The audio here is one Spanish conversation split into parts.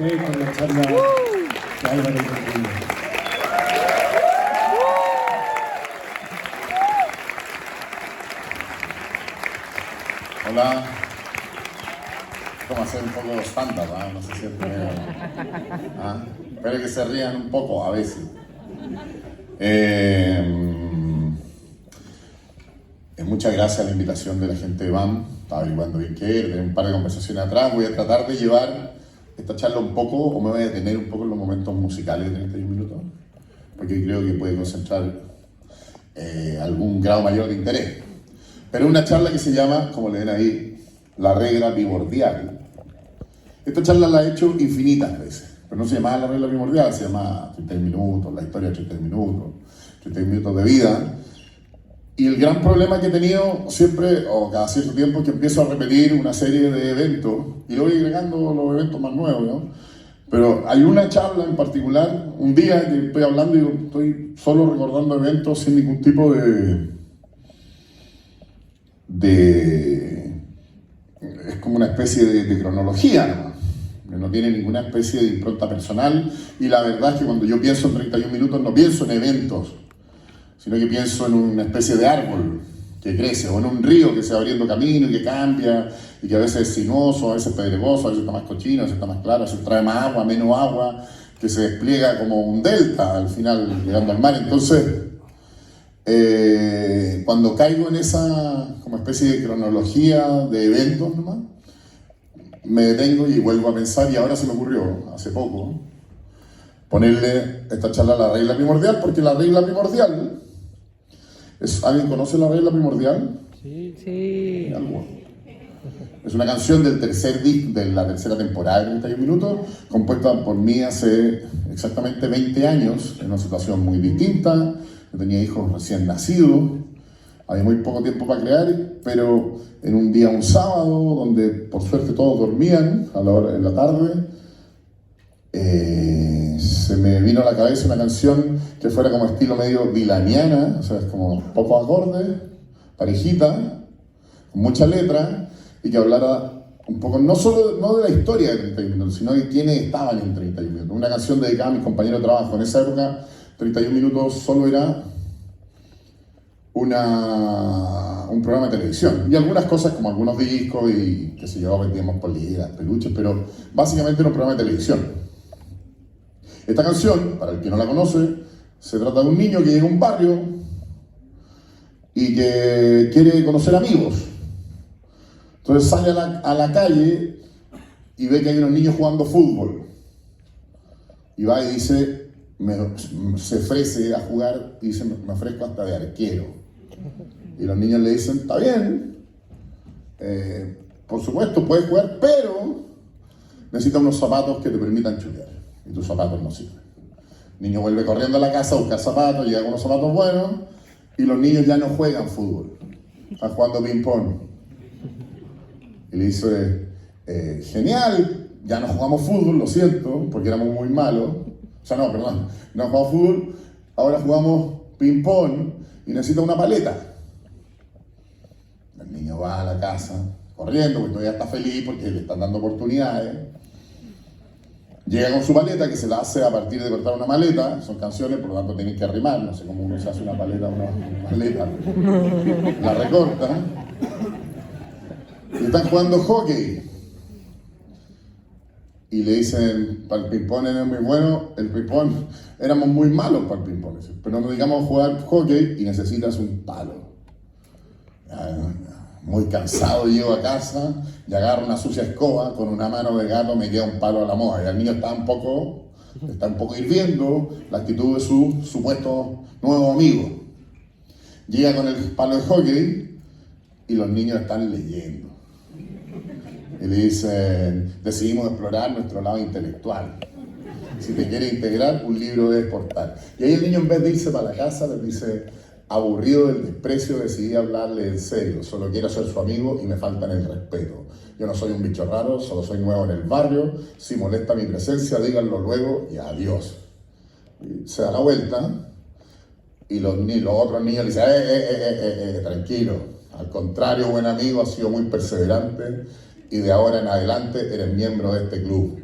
ustedes con la charla de Álvaro Cortina. Hola. Como hacer un poco stand-up, ¿eh? No se siente medio... ¿Ah? Espero que se rían un poco, a veces. Muchas gracias a la invitación de la gente de BAM. Estaba averiguando bien qué era, tenía un par de conversaciones atrás. Voy a tratar de llevar esta charla un poco, o me voy a detener un poco en los momentos musicales de 31 minutos, porque creo que puede concentrar algún grado mayor de interés. Pero una charla que se llama, como le ven ahí, la regla primordial. Esta charla la he hecho infinitas veces, pero no se llamaba la regla primordial, se llama 31 minutos, la historia de 31 minutos de vida. Y el gran problema que he tenido siempre, o cada cierto tiempo, es que empiezo a repetir una serie de eventos, y lo voy agregando los eventos más nuevos, ¿no? Pero hay una charla en particular, un día que estoy hablando y estoy solo recordando eventos sin ningún tipo es como una especie de cronología, no tiene ninguna especie de impronta personal, y la verdad es que cuando yo pienso en 31 minutos no pienso en eventos, sino que pienso en una especie de árbol que crece, o en un río que se va abriendo camino y que cambia, y que a veces es sinuoso, a veces es pedregoso, a veces está más cochino, a veces está más claro, a veces trae más agua, menos agua, que se despliega como un delta al final llegando al mar. Entonces, cuando caigo en esa como especie de cronología de eventos nomás, me detengo y vuelvo a pensar, y ahora se me ocurrió, hace poco, ponerle esta charla a la regla primordial, porque la regla primordial ¿alguien conoce la regla primordial? Sí. ¿Algo? Es una canción del tercer disco, de la tercera temporada de 31 minutos, compuesta por mí hace exactamente 20 años, en una situación muy distinta. Yo tenía hijos recién nacidos, había muy poco tiempo para crear, pero en un día, un sábado, donde por suerte todos dormían a la hora, en la tarde, se me vino a la cabeza una canción que fuera como estilo medio dilaniana, o sea, es como pocos acordes, parejita, con mucha letra, y que hablara un poco, no de la historia de 31 minutos, sino de quiénes estaban en 31 minutos. Una canción dedicada a mis compañeros de trabajo. En esa época, 31 minutos solo era un programa de televisión, y algunas cosas como algunos discos y qué sé yo, vendíamos polleras, peluches, pero básicamente era un programa de televisión. Esta canción, para el que no la conoce, se trata de un niño que llega a un barrio y que quiere conocer amigos. Entonces sale a la calle y ve que hay unos niños jugando fútbol. Y va y dice, se ofrece a jugar y dice, me ofrezco hasta de arquero. Y los niños le dicen, está bien, por supuesto puedes jugar, pero necesitas unos zapatos que te permitan chulear. Y tus zapatos no sirven. El niño vuelve corriendo a la casa a buscar zapatos, llega con unos zapatos buenos, y los niños ya no juegan fútbol, están jugando ping-pong. Y le dice, genial, ya no jugamos fútbol, lo siento, porque éramos muy malos. O sea, no, perdón, no jugamos fútbol, ahora jugamos ping-pong y necesita una paleta. El niño va a la casa corriendo, porque todavía está feliz porque le están dando oportunidades. Llega con su paleta, que se la hace a partir de cortar una maleta. Son canciones, por lo tanto tienen que arrimar. No sé cómo uno se hace una paleta, una maleta. La recorta. Y están jugando hockey. Y le dicen, para el ping-pong era muy bueno. El ping-pong, éramos muy malos para el ping-pong. Pero nos dedicamos a jugar hockey y necesitas un palo. Muy cansado llego a casa y agarro una sucia escoba, con una mano de gato me queda un palo a la moda. Y el niño está un poco hirviendo la actitud de su supuesto nuevo amigo. Llega con el palo de hockey y los niños están leyendo. Y le dicen, decidimos explorar nuestro lado intelectual. Si te quieres integrar, un libro debes portar. Y ahí el niño, en vez de irse para la casa, les dice, aburrido del desprecio, decidí hablarle en serio. Solo quiero ser su amigo y me faltan el respeto. Yo no soy un bicho raro, solo soy nuevo en el barrio. Si molesta mi presencia, díganlo luego y adiós. Y se da la vuelta y los otros niños le dicen, tranquilo. Al contrario, buen amigo, has sido muy perseverante y de ahora en adelante eres miembro de este club.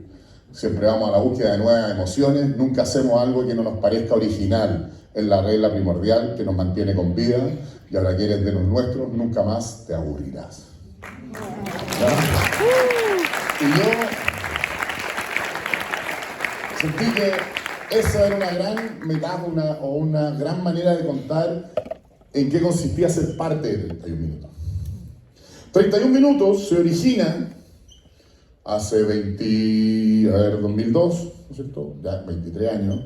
Siempre vamos a la búsqueda de nuevas emociones, nunca hacemos algo que no nos parezca original. Es la regla primordial que nos mantiene con vida y ahora que eres de los nuestros, nunca más te aburrirás. ¿Ya? Y yo sentí que esa era una gran metáfora o una gran manera de contar en qué consistía ser parte de 31 minutos. 31 minutos se origina hace 2002, ¿no es cierto? Ya 23 años.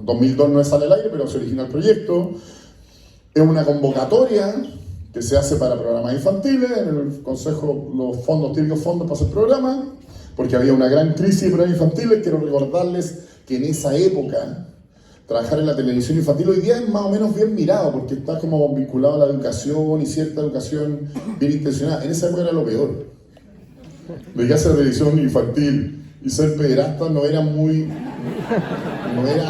2002 no sale al aire, pero se origina el proyecto. Es una convocatoria que se hace para programas infantiles, en el consejo, los fondos, típicos fondos para hacer programas, porque había una gran crisis de programas infantiles. Quiero recordarles que en esa época, trabajar en la televisión infantil hoy día es más o menos bien mirado, porque está como vinculado a la educación y cierta educación bien intencionada. En esa época era lo peor. Lo que hacer televisión infantil y ser pederasta no era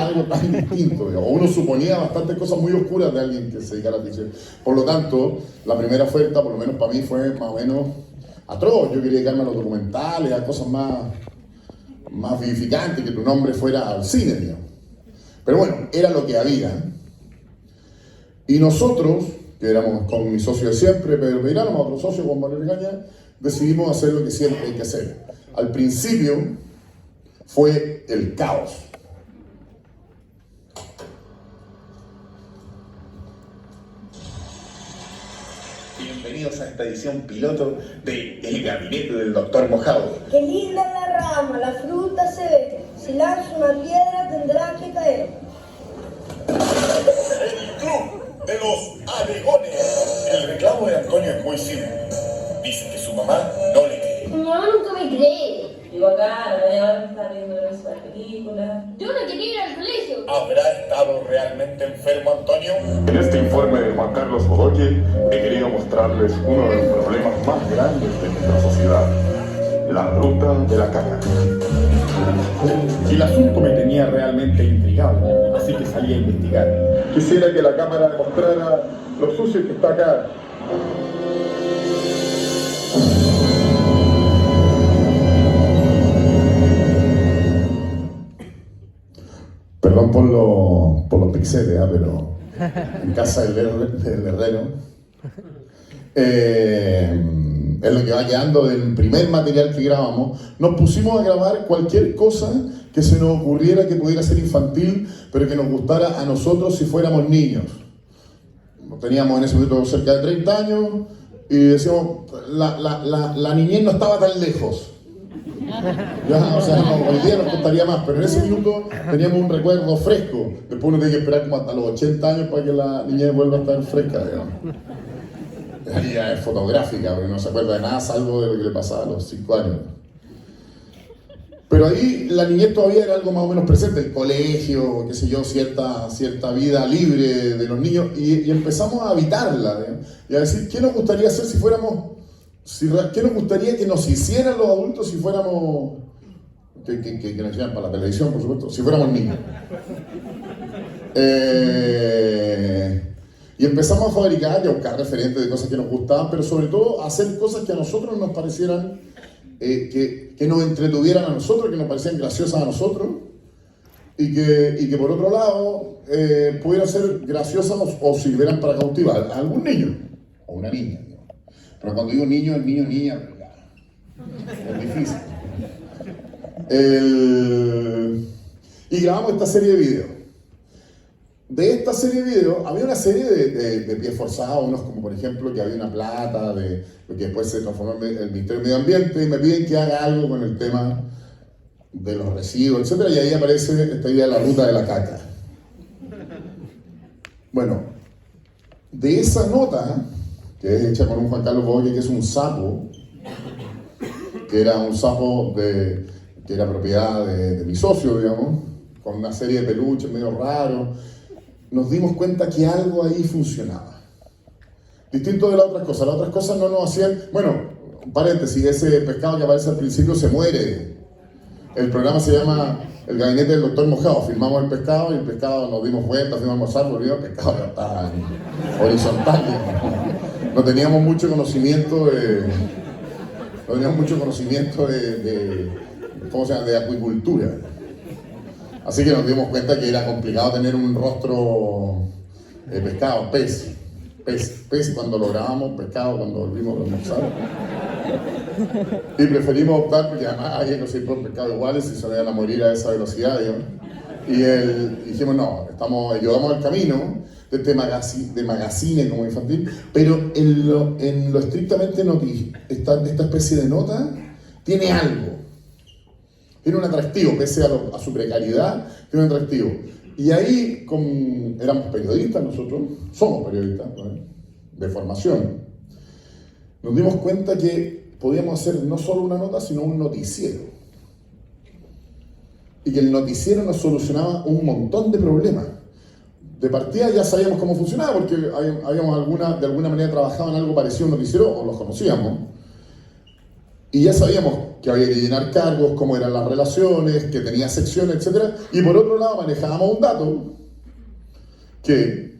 algo tan distinto, o uno suponía bastantes cosas muy oscuras de alguien que se dedicara a la televisión. Por lo tanto, la primera oferta, por lo menos para mí, fue más o menos atroz. Yo quería dedicarme a los documentales, a cosas más vivificantes, que tu nombre fuera al cine, digamos. Pero bueno, era lo que había. Y nosotros, que éramos con mi socio de siempre, Pedro Peirano, otro socio, Juan Manuel Gaña, decidimos hacer lo que siempre hay que hacer. Al principio fue el caos. Bienvenidos a esta edición piloto de El Gabinete del Doctor Mojado. Qué linda es la rama, la fruta se ve. Si lanza una piedra tendrá que caer. El club de los alegones. El reclamo de Antonio es muy simple. Dice que su mamá no le cree. Mi mamá nunca me cree. Digo acá, la mañana está viendo esa película. Yo no quería ir al colegio. ¿Habrá estado realmente enfermo Antonio? En este informe de Juan Carlos Bodoque he querido mostrarles uno de los problemas más grandes de nuestra sociedad, la ruta de la caca. El asunto me tenía realmente intrigado, así que salí a investigar. Quisiera que la cámara mostrara lo sucio que está acá. Perdón por los pixeles, pero en casa del herrero. Es lo que va quedando del primer material que grabamos. Nos pusimos a grabar cualquier cosa que se nos ocurriera que pudiera ser infantil, pero que nos gustara a nosotros si fuéramos niños. Teníamos en ese momento cerca de 30 años y decíamos, la niñez no estaba tan lejos. Ya, o sea, no, hoy día nos contaría más, pero en ese minuto teníamos un recuerdo fresco. Después uno tiene que esperar como hasta los 80 años para que la niñez vuelva a estar fresca, digamos. Ella es fotográfica, porque no se acuerda de nada salvo de lo que le pasaba a los 5 años. Pero ahí la niñez todavía era algo más o menos presente, el colegio, qué sé yo, cierta vida libre de los niños, y empezamos a habitarla, digamos, y a decir, ¿qué nos gustaría hacer si fuéramos... ¿Qué nos gustaría que nos hicieran los adultos si fuéramos, que nos hicieran para la televisión, por supuesto, si fuéramos niños? Y empezamos a fabricar y a buscar referentes de cosas que nos gustaban, pero sobre todo a hacer cosas que a nosotros nos parecieran, que nos entretuvieran a nosotros, que nos parecieran graciosas a nosotros, y que por otro lado pudieran ser graciosas o sirvieran para cautivar a algún niño o una niña. Pero cuando digo niño, es niño, niña, es difícil. Y grabamos esta serie de videos. De esta serie de videos, había una serie de pies forzados, unos como por ejemplo que había una plata, de lo que después se transformó en el Ministerio del Medio Ambiente, y me piden que haga algo con el tema de los residuos, etc. Y ahí aparece esta idea de la ruta de la caca. Bueno, de esa nota, que es hecha con un Juan Carlos Bodoque, que es un sapo, que era un sapo que era propiedad de mi socio, digamos, con una serie de peluches medio raros, nos dimos cuenta que algo ahí funcionaba. Distinto de las otras cosas. Las otras cosas no nos hacían... Bueno, paréntesis, ese pescado que aparece al principio se muere. El programa se llama El Gabinete del Doctor Mojado. Filmamos el pescado y el pescado nos dimos vuelta, fuimos a almorzar, volvimos, el pescado ya estaba horizontal. No teníamos mucho conocimiento de ¿cómo se llama?, de acuicultura. Así que nos dimos cuenta que era complicado tener un rostro pescado, pez, cuando lo grabamos, pescado cuando volvimos a almorzar. Y preferimos optar, porque además había que conseguir por pescado iguales y se vayan a morir a esa velocidad, digamos. Y dijimos, no, ayudamos al camino de este magazine como infantil, pero en lo estrictamente esta especie de nota tiene algo. Tiene un atractivo, pese a su precariedad, tiene un atractivo. Y ahí, éramos periodistas nosotros, somos periodistas, ¿no?, de formación, nos dimos cuenta que podíamos hacer no solo una nota, sino un noticiero. Y que el noticiero nos solucionaba un montón de problemas. De partida ya sabíamos cómo funcionaba, porque habíamos de alguna manera trabajado en algo parecido a un noticiero, o los conocíamos. Y ya sabíamos que había que llenar cargos, cómo eran las relaciones, que tenía secciones, etc. Y por otro lado manejábamos un dato, que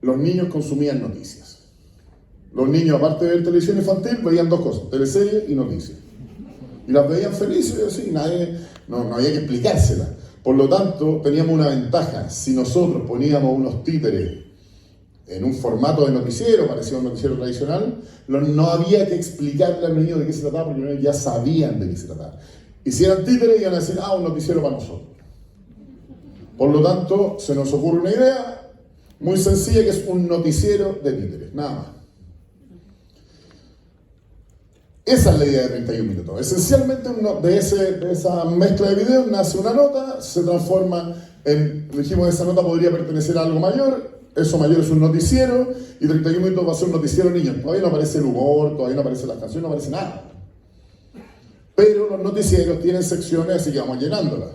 los niños consumían noticias. Los niños, aparte de ver televisión infantil, veían dos cosas, teleseries y noticias. Y las veían felices, así, no había que explicárselas. Por lo tanto, teníamos una ventaja. Si nosotros poníamos unos títeres en un formato de noticiero, parecido a un noticiero tradicional, no había que explicarle a los niños de qué se trataba, porque los niños ya sabían de qué se trataba. Y si eran títeres, iban a decir, un noticiero para nosotros. Por lo tanto, se nos ocurre una idea muy sencilla, que es un noticiero de títeres, nada más. Esa es la idea de 31 minutos. Esencialmente, de esa mezcla de videos nace una nota, se transforma dijimos, esa nota podría pertenecer a algo mayor, eso mayor es un noticiero, y 31 minutos va a ser un noticiero niños. Todavía no aparece el humor, todavía no aparecen las canciones, no aparece nada. Pero los noticieros tienen secciones, así que vamos llenándolas.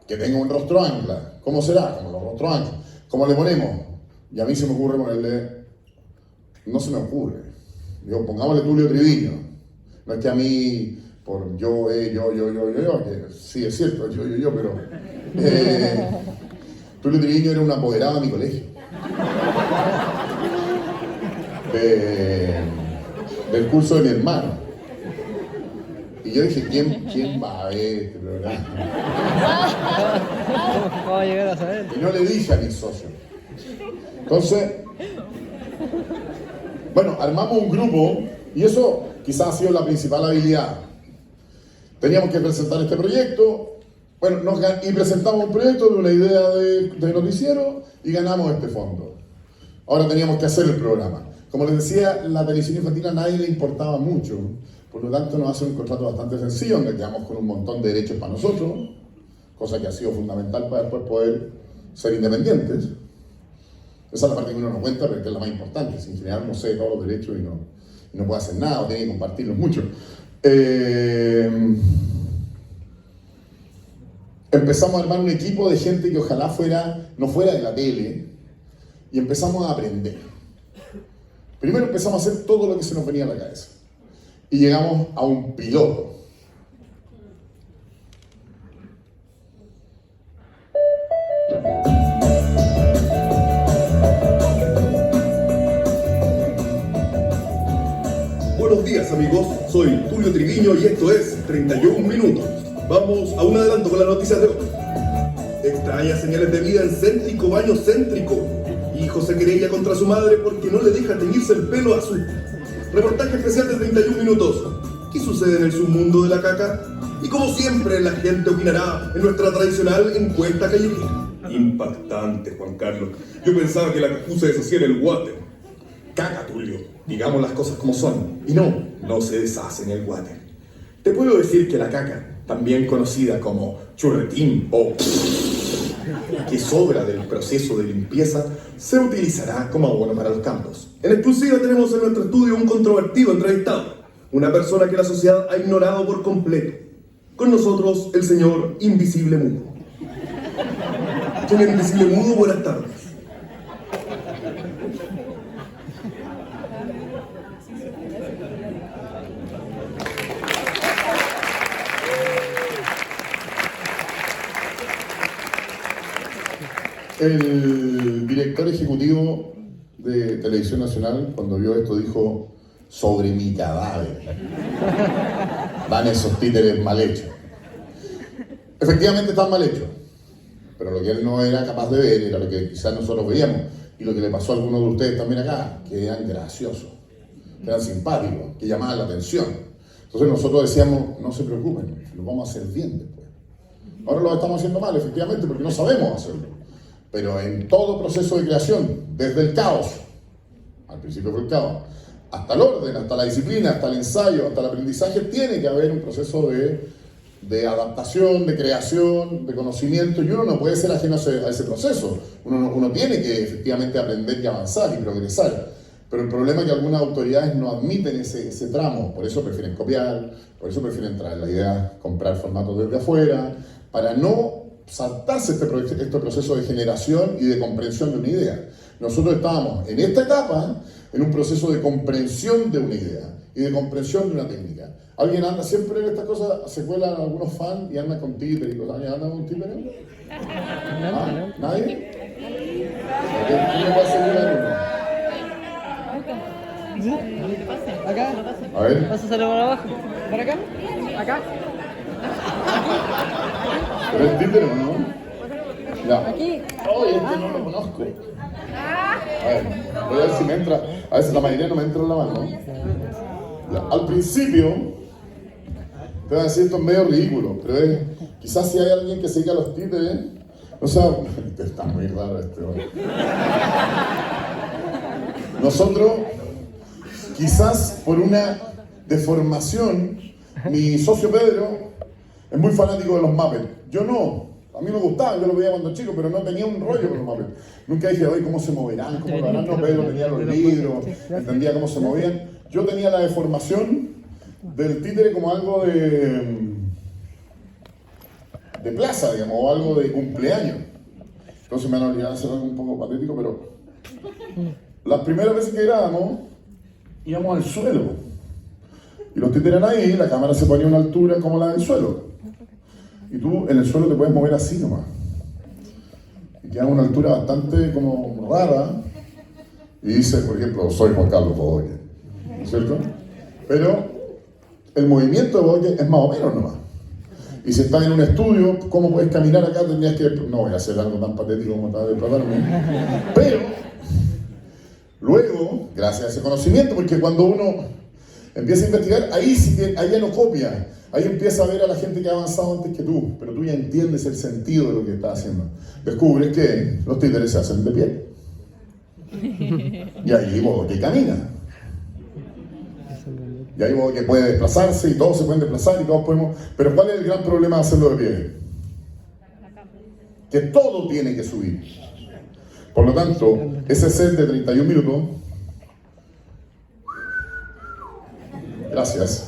Que tenga un rostro ancla. ¿Cómo será? Como los rostros ancla. ¿Cómo le ponemos? Y a mí se me ocurre ponerle... No se me ocurre. Digo, pongámosle Tulio Triviño. No es que a mí, por yo, que sí es cierto, yo, pero... Tulio Triviño era un apoderado de mi colegio. Del curso de mi hermano. Y yo dije, ¿quién va a ver este programa? ¿Cómo va a llegar a saber? Y no le dije a mis socios. Entonces, bueno, armamos un grupo, y eso quizás ha sido la principal habilidad. Teníamos que presentar este proyecto, y presentamos un proyecto de una idea de noticiero, y ganamos este fondo. Ahora teníamos que hacer el programa. Como les decía, la televisión infantil a nadie le importaba mucho, por lo tanto nos hace un contrato bastante sencillo, donde quedamos con un montón de derechos para nosotros, cosa que ha sido fundamental para después poder ser independientes. Esa es la parte que uno no cuenta, pero que es la más importante. Si en general no sé todos los derechos y no puede hacer nada, o tiene que compartirlos mucho. Empezamos a armar un equipo de gente que ojalá no fuera de la tele, y empezamos a aprender. Primero empezamos a hacer todo lo que se nos venía a la cabeza. Y llegamos a un piloto. Buenos días, amigos, soy Tulio Triviño y esto es 31 minutos. Vamos a un adelanto con las noticias de hoy. Extrañas señales de vida en céntrico baño céntrico. Hijo se querella contra su madre porque no le deja teñirse el pelo azul. Reportaje especial de 31 minutos. ¿Qué sucede en el submundo de la caca? Y como siempre, la gente opinará en nuestra tradicional encuesta callejera. Impactante, Juan Carlos. Yo pensaba que la caca se deshacía en el water. Caca, Tulio. Digamos las cosas como son. Y no se deshace en el water. Te puedo decir que la caca, también conocida como churretín o que sobra del proceso de limpieza, se utilizará como abono para los campos. En exclusiva tenemos en nuestro estudio un controvertido entrevistado, una persona que la sociedad ha ignorado por completo. Con nosotros, el señor Invisible Mudo. Señor Invisible Mudo, buenas tardes. El director ejecutivo de Televisión Nacional, cuando vio esto, dijo: sobre mi cadáver. Van esos títeres mal hechos. Efectivamente están mal hechos, pero lo que él no era capaz de ver era lo que quizás nosotros veíamos y lo que le pasó a algunos de ustedes también acá, que eran graciosos, que eran simpáticos, que llamaban la atención. Entonces nosotros decíamos, no se preocupen, lo vamos a hacer bien después. Ahora lo estamos haciendo mal, efectivamente, porque no sabemos hacerlo. Pero en todo proceso de creación, desde el caos, al principio fue el caos, hasta el orden, hasta la disciplina, hasta el ensayo, hasta el aprendizaje, tiene que haber un proceso de adaptación, de creación, de conocimiento, y uno no puede ser ajeno a ese proceso. Uno tiene que efectivamente aprender y avanzar y progresar. Pero el problema es que algunas autoridades no admiten ese tramo, por eso prefieren copiar, por eso prefieren traer la idea, comprar formatos desde afuera, para no saltarse este proceso de generación y de comprensión de una idea. Nosotros estábamos en esta etapa en un proceso de comprensión de una idea y de comprensión de una técnica. ¿Alguien anda siempre en estas cosas? ¿Se cuelan algunos fans y anda con títeres y cosas? ¿Alguien anda con títeres? ¿Ah? ¿Nadie? ¿Quién le va a asegurar uno? Acá. A ver. Pásaselo por abajo. ¿Por acá? Acá. ¿Pero es títere o no? Ya. Aquí. Oh, este no lo conozco. A ver, voy a ver si me entra. A veces la mayoría no me entra en la mano. Ya. Al principio, te voy a decir esto es medio ridículo, pero quizás si hay alguien que se dedica a los títeres, o sea, está muy raro este hoy. Nosotros, quizás por una deformación, mi socio Pedro es muy fanático de los Muppets. Yo no. A mí me gustaba, yo lo veía cuando chico, pero no tenía un rollo con los Muppets. Nunca dije, oye, ¿cómo se moverán? ¿Cómo lo harán? No, Pedro tenía los libros, entendía cómo se movían. Yo tenía la deformación del títere como algo de plaza, digamos, o algo de cumpleaños. Entonces me han olvidado hacer algo un poco patético, pero las primeras veces que grabamos, íbamos al suelo. Y los títeres eran ahí, la cámara se ponía a una altura como la del suelo. Y tú en el suelo te puedes mover así nomás. Y queda a una altura bastante como rara. Y dice, por ejemplo, soy Juan Carlos Bodoque, ¿no es cierto? Pero el movimiento de Bodoque es más o menos nomás. Y si estás en un estudio, ¿cómo puedes caminar acá? Tendrías que... No voy a hacer algo tan patético como estaba de tratarme. Pero, luego, gracias a ese conocimiento, porque cuando uno empieza a investigar, ahí ya no copia. Ahí empieza a ver a la gente que ha avanzado antes que tú, pero tú ya entiendes el sentido de lo que estás haciendo. Descubres que los títeres se hacen de pie. Y ahí Bodoque camina. Y ahí Bodoque puede desplazarse y todos se pueden desplazar y todos podemos... Pero ¿cuál es el gran problema de hacerlo de pie? Que todo tiene que subir. Por lo tanto, ese set de 31 minutos... Gracias.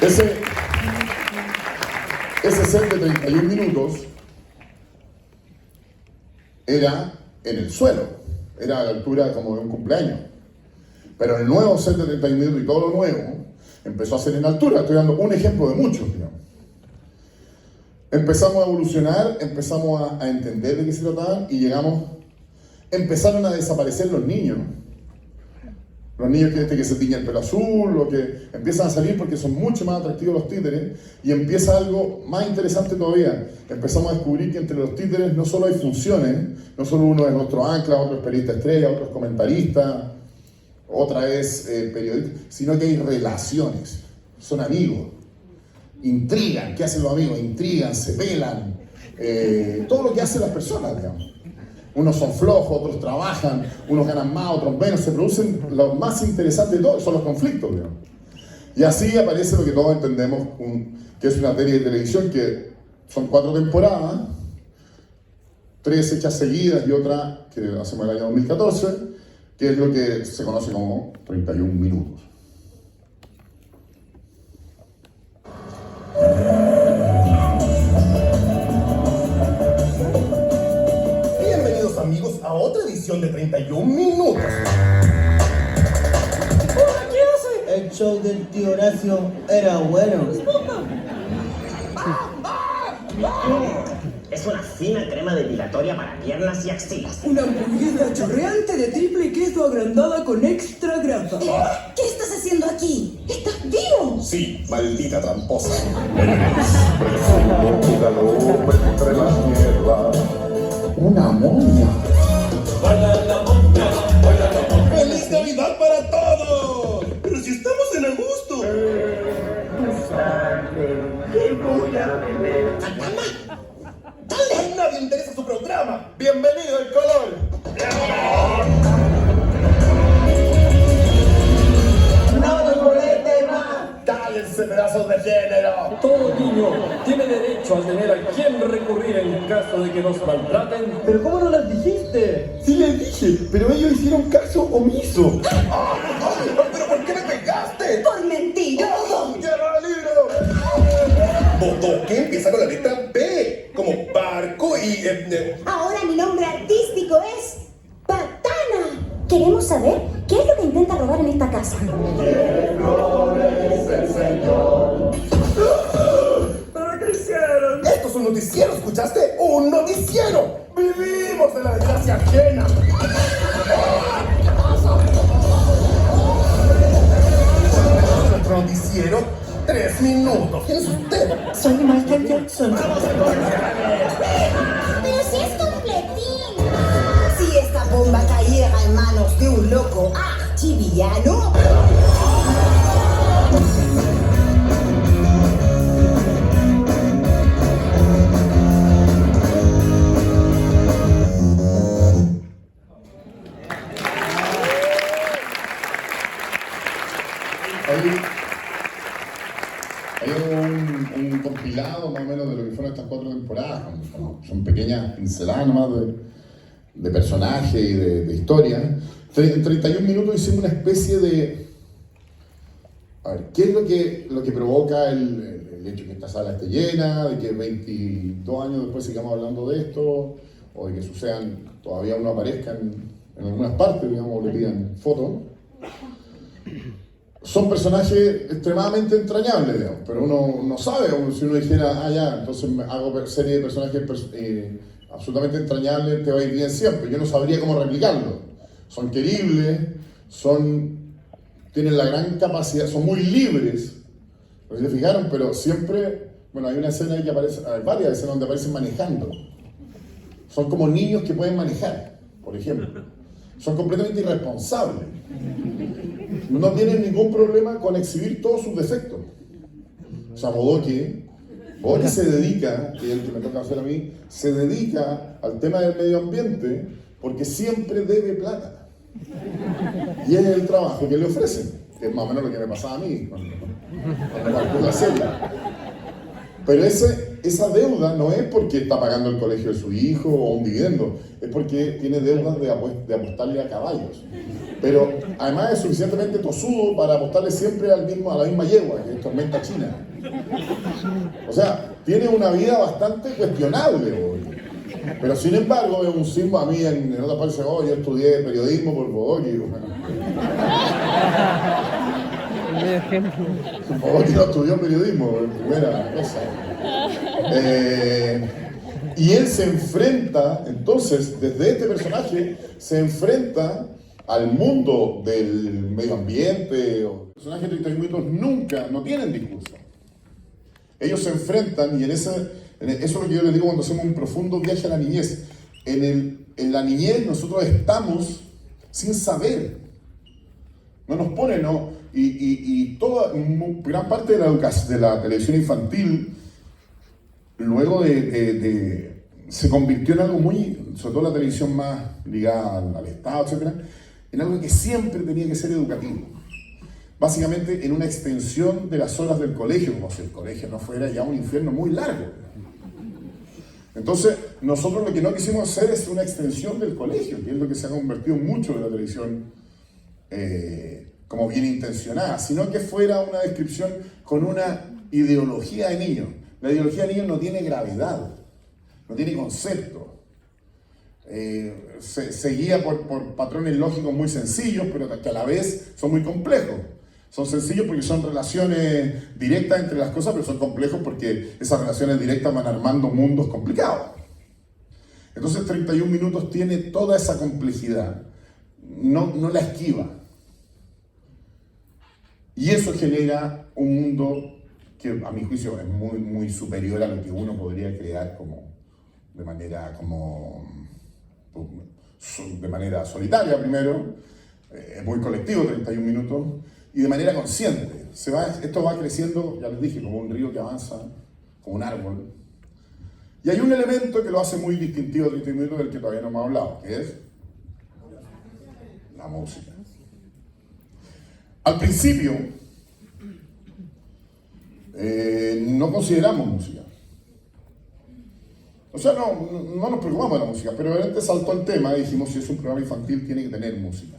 Ese set de 31 minutos era en el suelo, era a la altura como de un cumpleaños. Pero el nuevo set de 31 minutos y todo lo nuevo empezó a ser en altura. Estoy dando un ejemplo de muchos, digamos. Empezamos a evolucionar, empezamos a entender de qué se trataban y empezaron a desaparecer los niños. Los niños que se tiñen el pelo azul, o que empiezan a salir porque son mucho más atractivos los títeres, y empieza algo más interesante todavía. Empezamos a descubrir que entre los títeres no solo hay funciones, no solo uno es nuestro ancla, otro es periodista estrella, otro es comentarista, otra es periodista, sino que hay relaciones, son amigos, intrigan. ¿Qué hacen los amigos? Intrigan, se pelan, todo lo que hacen las personas, digamos. Unos son flojos, otros trabajan, unos ganan más, otros menos, se producen, lo más interesante de todo son los conflictos, digamos. Y así aparece lo que todos entendemos, que es una serie de televisión que son 4 temporadas, 3 hechas seguidas y otra que hacemos el año 2014, que es lo que se conoce como 31 minutos. Amigos, a otra edición de 31 minutos. Hola, ¿qué hace? El show del tío Horacio era bueno. es una fina crema depilatoria para piernas y axilas. Una hamburguesa chorreante de triple queso agrandada con extra grasa. ¿Qué estás haciendo aquí? ¿Estás vivo? Sí, maldita tramposa. Presumo jugador entre las mierdas. Una momia. ¡Feliz Navidad para todos! ¡Pero si estamos en agosto! ¡A nadie interesa su programa! ¡Bienvenido al color! ¡No nos moleste más! ¡Cállense, pedazos de género! Todo niño tiene derecho a tener a quien recurrir en caso de que nos maltraten. ¿Pero cómo no las dijiste? Sí les dije, pero ellos hicieron caso omiso. ¿Pero por qué me pegaste? ¡Por mentiroso! ¡Cierra el libro! Bodoque empieza con la letra B, como barco y... Ahora mi nombre artístico es Patana. Queremos saber qué es lo que intenta robar en esta casa. ¿Pero qué hicieron? Esto es un noticiero, ¿escuchaste? ¡Un noticiero! ¡Vivimos de la desgracia ajena! Nuestro noticiero, 3 minutos. ¿Quién es usted? Soy Michael Jackson. Pero si es completín. Si esta bomba cayera en manos de un loco archivillano... Hay un compilado más o menos de lo que fueron estas 4 temporadas. Son pequeñas pinceladas nomás de personajes y de historia. En 31 minutos hicimos una especie de... A ver, ¿qué es lo que provoca el hecho de que esta sala esté llena, de que 22 años después sigamos hablando de esto, o de que sucedan, todavía uno aparezca en algunas partes, digamos, o le pidan fotos? Son personajes extremadamente entrañables, digamos, pero uno no sabe, si uno dijera, ya, entonces hago serie de personajes absolutamente entrañables, te va a ir bien siempre. Yo no sabría cómo replicarlo. Son queribles, tienen la gran capacidad, son muy libres, no sé si se fijaron, pero siempre, bueno, hay una escena ahí que aparece, hay varias escenas donde aparecen manejando. Son como niños que pueden manejar, por ejemplo. Son completamente irresponsables. No tienen ningún problema con exhibir todos sus defectos. O sea, Bodoque se dedica, que es el que me toca hacer a mí, se dedica al tema del medio ambiente porque siempre debe plata. Y es el trabajo que le ofrecen, que es más o menos lo que me pasaba a mí cuando marcó la serie. Pero esa deuda no es porque está pagando el colegio de su hijo o un dividendo, es porque tiene deudas de apostarle a caballos. Pero además es suficientemente tosudo para apostarle siempre a la misma yegua, que es Tormenta China. O sea, tiene una vida bastante cuestionable hoy. Pero sin embargo, es un símbolo a mí en otra parte, yo estudié periodismo por Bodoque. Bodoque no estudió periodismo, en primera cosa. Y él se enfrenta, entonces, desde este personaje, se enfrenta al mundo del medio ambiente. Los personajes de 30 minutos nunca, no tienen discurso. Ellos se enfrentan, y eso es lo que yo les digo cuando hacemos un profundo viaje a la niñez. En la niñez nosotros estamos sin saber. No nos pone, ¿no? Y toda, gran parte de la educación, de la televisión infantil, luego se convirtió en algo muy, sobre todo la televisión más ligada al Estado, etc., en algo que siempre tenía que ser educativo. Básicamente en una extensión de las horas del colegio, como si el colegio no fuera ya un infierno muy largo. Entonces, nosotros lo que no quisimos hacer es una extensión del colegio, que es lo que se ha convertido mucho en la televisión como bien intencionada, sino que fuera una descripción con una ideología de niños. La ideología de niños no tiene gravedad, no tiene concepto. Se guía por patrones lógicos muy sencillos, pero que a la vez son muy complejos. Son sencillos porque son relaciones directas entre las cosas, pero son complejos porque esas relaciones directas van armando mundos complicados. Entonces 31 minutos tiene toda esa complejidad, no la esquiva. Y eso genera un mundo que a mi juicio es muy superior a lo que uno podría crear de manera solitaria primero, es muy colectivo 31 minutos, y de manera consciente. Esto va creciendo, ya les dije, como un río que avanza, como un árbol. Y hay un elemento que lo hace muy distintivo a 31 minutos del que todavía no hemos hablado, que es la música. Al principio, no consideramos música. O sea, no nos preocupamos de la música, pero de repente saltó el tema y dijimos, si es un programa infantil, tiene que tener música.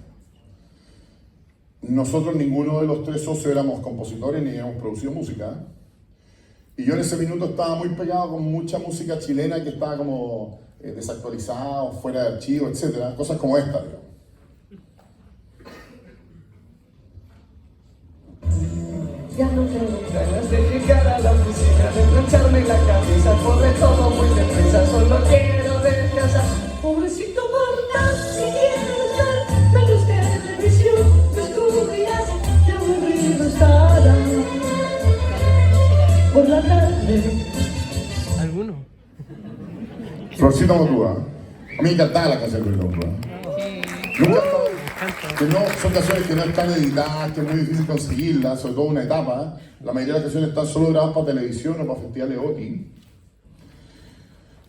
Nosotros, ninguno de los tres socios éramos compositores ni habíamos producido música. Y yo en ese minuto estaba muy pegado con mucha música chilena que estaba como desactualizada o fuera de archivo, etc. Cosas como esta, digamos. Ya no tengo ganas de llegar a la oficina, de plancharme la cabeza, corre todo muy deprisa, solo quiero descansar. Pobrecito mortal, si quieres estar menos que en televisión, descubrirás que aburrido estará. Por la tarde. ¿Alguno? Florcita Motúa. A mí me encantaba la canción de Florcita Motúa. Nunca son canciones que no están editadas, que es muy difícil conseguirlas, sobre todo una etapa. La mayoría de las canciones están solo grabadas para televisión o para festivales OTI.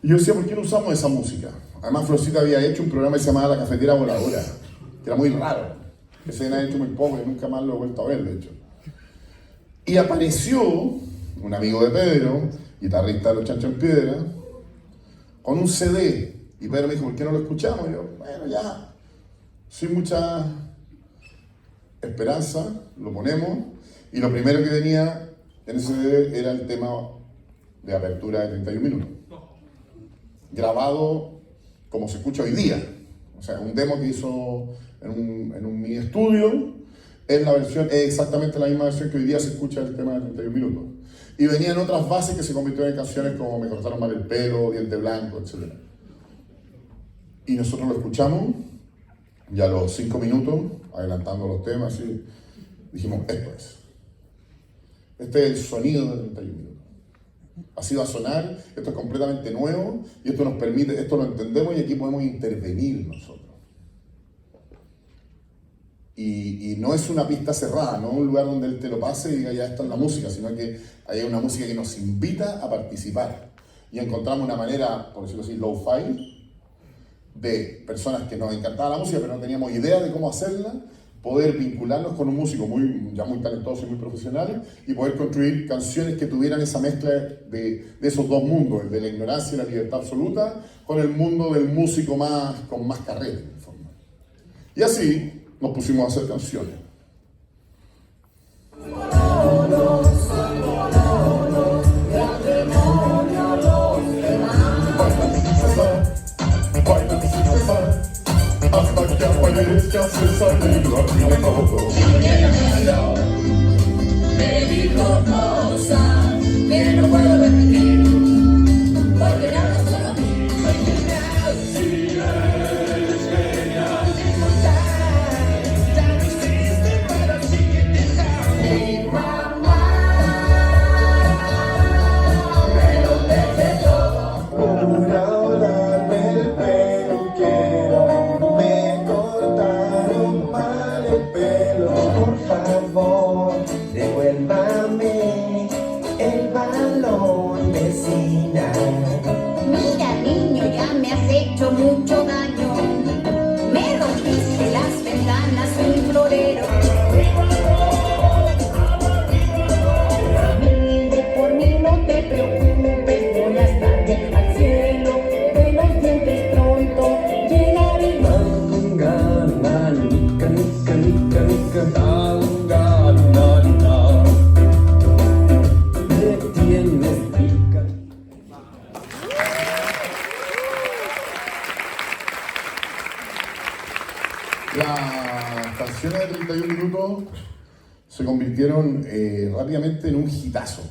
Y yo decía, ¿por qué no usamos esa música? Además, Florcita había hecho un programa que se llamaba La Cafetera Voladora, que era muy raro. Que se había hecho muy poco y nunca más lo he vuelto a ver, de hecho. Y apareció un amigo de Pedro, guitarrista de Los Chanchos en Piedra, con un CD. Y Pedro me dijo, ¿por qué no lo escuchamos? Y yo, bueno, ya. Sin mucha esperanza, lo ponemos, y lo primero que venía en ese CD era el tema de apertura de 31 minutos. Grabado como se escucha hoy día. O sea, un demo que hizo en un mini estudio, es exactamente la misma versión que hoy día se escucha el tema de 31 minutos. Y venían otras bases que se convirtieron en canciones como Me cortaron mal el pelo, Diente Blanco, etc. Y nosotros lo escuchamos. Y a los 5 minutos, adelantando los temas, ¿sí? Dijimos, esto es. Este es el sonido de 31 minutos. Así va a sonar, esto es completamente nuevo, y esto nos permite, esto lo entendemos y aquí podemos intervenir nosotros. Y no es una pista cerrada, no un lugar donde él te lo pase y diga, ya esta es la música, sino que hay una música que nos invita a participar. Y encontramos una manera, por decirlo así, low-fi, de personas que nos encantaba la música pero no teníamos idea de cómo hacerla, poder vincularnos con un músico ya muy talentoso y muy profesional y poder construir canciones que tuvieran esa mezcla de esos dos mundos, el de la ignorancia y la libertad absoluta, con el mundo del músico con más carrera, en forma. Y así nos pusimos a hacer canciones. Hasta que aparezca César Negro a mi lado. Me dijo cosas que no puedo repetir, porque nada solo si eres genial, ya no existe para siguiente mi mamá me lo deje todo. Por ahora el pelo quiero, me cortaron mal el pelo, por favor devuélvame el balón vecina. Mira, niño, ya me has hecho mucho daño. Me rompiste las ventanas, un florero. Por mí no te preocupes, voy a estar al cielo de los dientes pronto. Llegaré. Las canciones de 31 minutos se convirtieron rápidamente en un hitazo.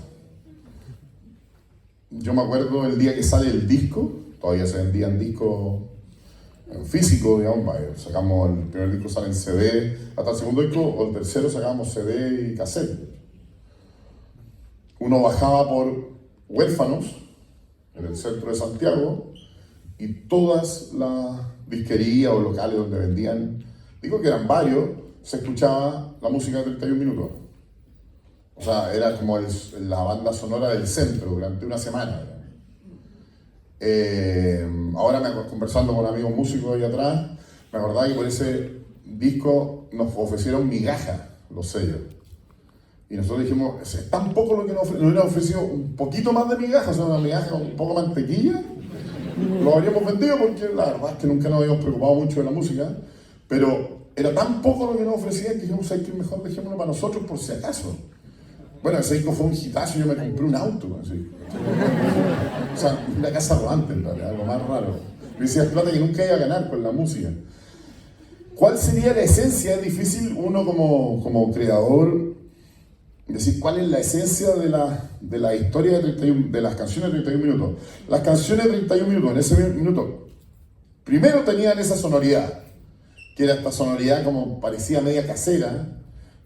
Yo me acuerdo el día que sale el disco, todavía se vendían discos en físico, digamos, sacamos el primer disco, sale en CD, hasta el segundo disco, o el tercero sacamos CD y cassette. Uno bajaba por Huérfanos, en el centro de Santiago, y todas las disquerías o locales donde vendían, digo que eran varios, se escuchaba la música de 31 minutos. O sea, era como la banda sonora del centro durante una semana. Ahora, conversando con amigos músicos ahí atrás, me acordaba que por ese disco nos ofrecieron migajas los sellos. Y nosotros dijimos, es tan poco lo que nos hubieran ofrecido un poquito más de migajas, o sea, una migaja con un poco de mantequilla. Lo habríamos vendido porque la verdad es que nunca nos habíamos preocupado mucho de la música, pero era tan poco lo que nos ofrecían que dijimos, hay que mejor dejémoslo para nosotros por si acaso. Bueno, ese disco fue un hitazo, yo me compré un auto, así. O sea, una casa rodante, en realidad, algo más raro. Yo decía, plata que nunca iba a ganar con la música. ¿Cuál sería la esencia? Es difícil uno como creador decir cuál es la esencia de la historia de las canciones de 31 minutos. Las canciones de 31 minutos, en ese minuto, primero tenían esa sonoridad, que era esta sonoridad como parecía media casera,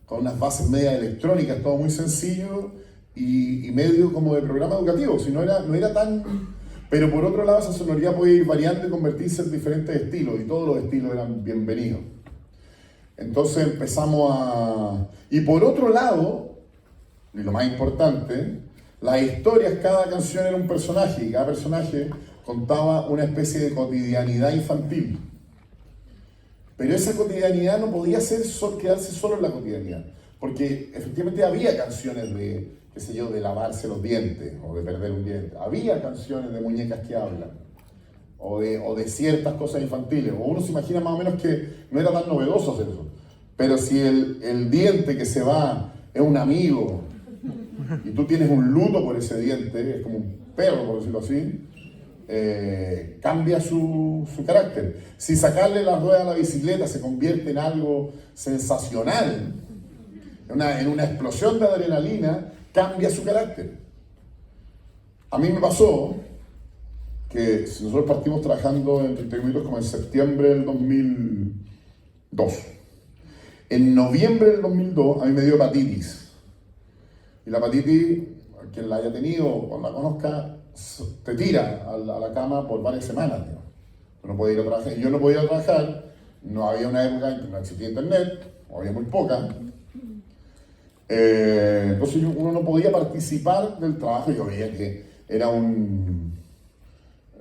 con unas bases media electrónicas, todo muy sencillo y medio como de programa educativo, si no era tan... Pero por otro lado esa sonoridad podía ir variando y convertirse en diferentes estilos, y todos los estilos eran bienvenidos. Entonces empezamos a... Y por otro lado, y lo más importante, las historias, cada canción era un personaje, y cada personaje contaba una especie de cotidianidad infantil. Pero esa cotidianidad no podía quedarse solo en la cotidianidad, porque efectivamente había canciones de, qué sé yo, de lavarse los dientes o de perder un diente. Había canciones de muñecas que hablan, o de ciertas cosas infantiles. O uno se imagina más o menos que no era tan novedoso hacer eso. Pero si el diente que se va es un amigo y tú tienes un luto por ese diente, es como un perro, por decirlo así, cambia su carácter. Si sacarle las ruedas a la bicicleta se convierte en algo sensacional, en una explosión de adrenalina, cambia su carácter. A mí me pasó que si nosotros partimos trabajando en 31 minutos como en septiembre del 2002. En noviembre del 2002 a mí me dio hepatitis. Y la hepatitis, quien la haya tenido o la conozca, te tira a la cama por varias semanas. No podía ir a trabajar. Yo no podía ir a trabajar, no había una época en que no existía internet, o había muy poca. Entonces uno no podía participar del trabajo. Yo veía que era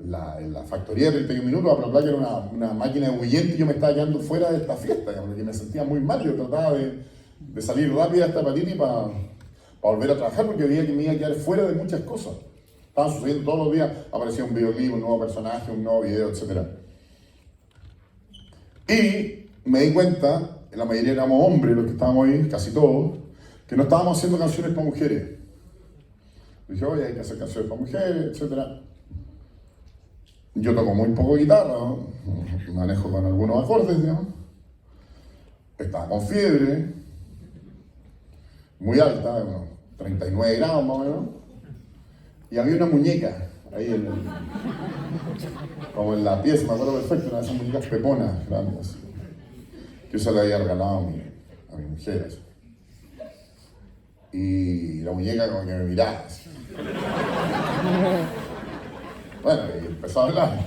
la factoría de 31 minutos, que era una máquina huyente, y yo me estaba quedando fuera de esta fiesta, porque me sentía muy mal. Yo trataba de salir rápido de esta hepatitis para volver a trabajar, porque veía que me iba a quedar fuera de muchas cosas. Estaban sucediendo todos los días, aparecía un videoclip, un nuevo personaje, un nuevo video, etc. Y me di cuenta, la mayoría éramos hombres los que estábamos ahí, casi todos, que no estábamos haciendo canciones para mujeres. Dije, oye, hay que hacer canciones para mujeres, etc. Yo toco muy poco guitarra, ¿no? Manejo con algunos acordes, digamos. Estaba con fiebre, muy alta, unos 39 grados más o menos. Y había una muñeca ahí como en la pieza, me acuerdo perfecto, una de esas muñecas peponas grandes, que yo se la había regalado a mi mujer. Así. Y la muñeca como que me miraba así. Bueno, y empezó a hablar.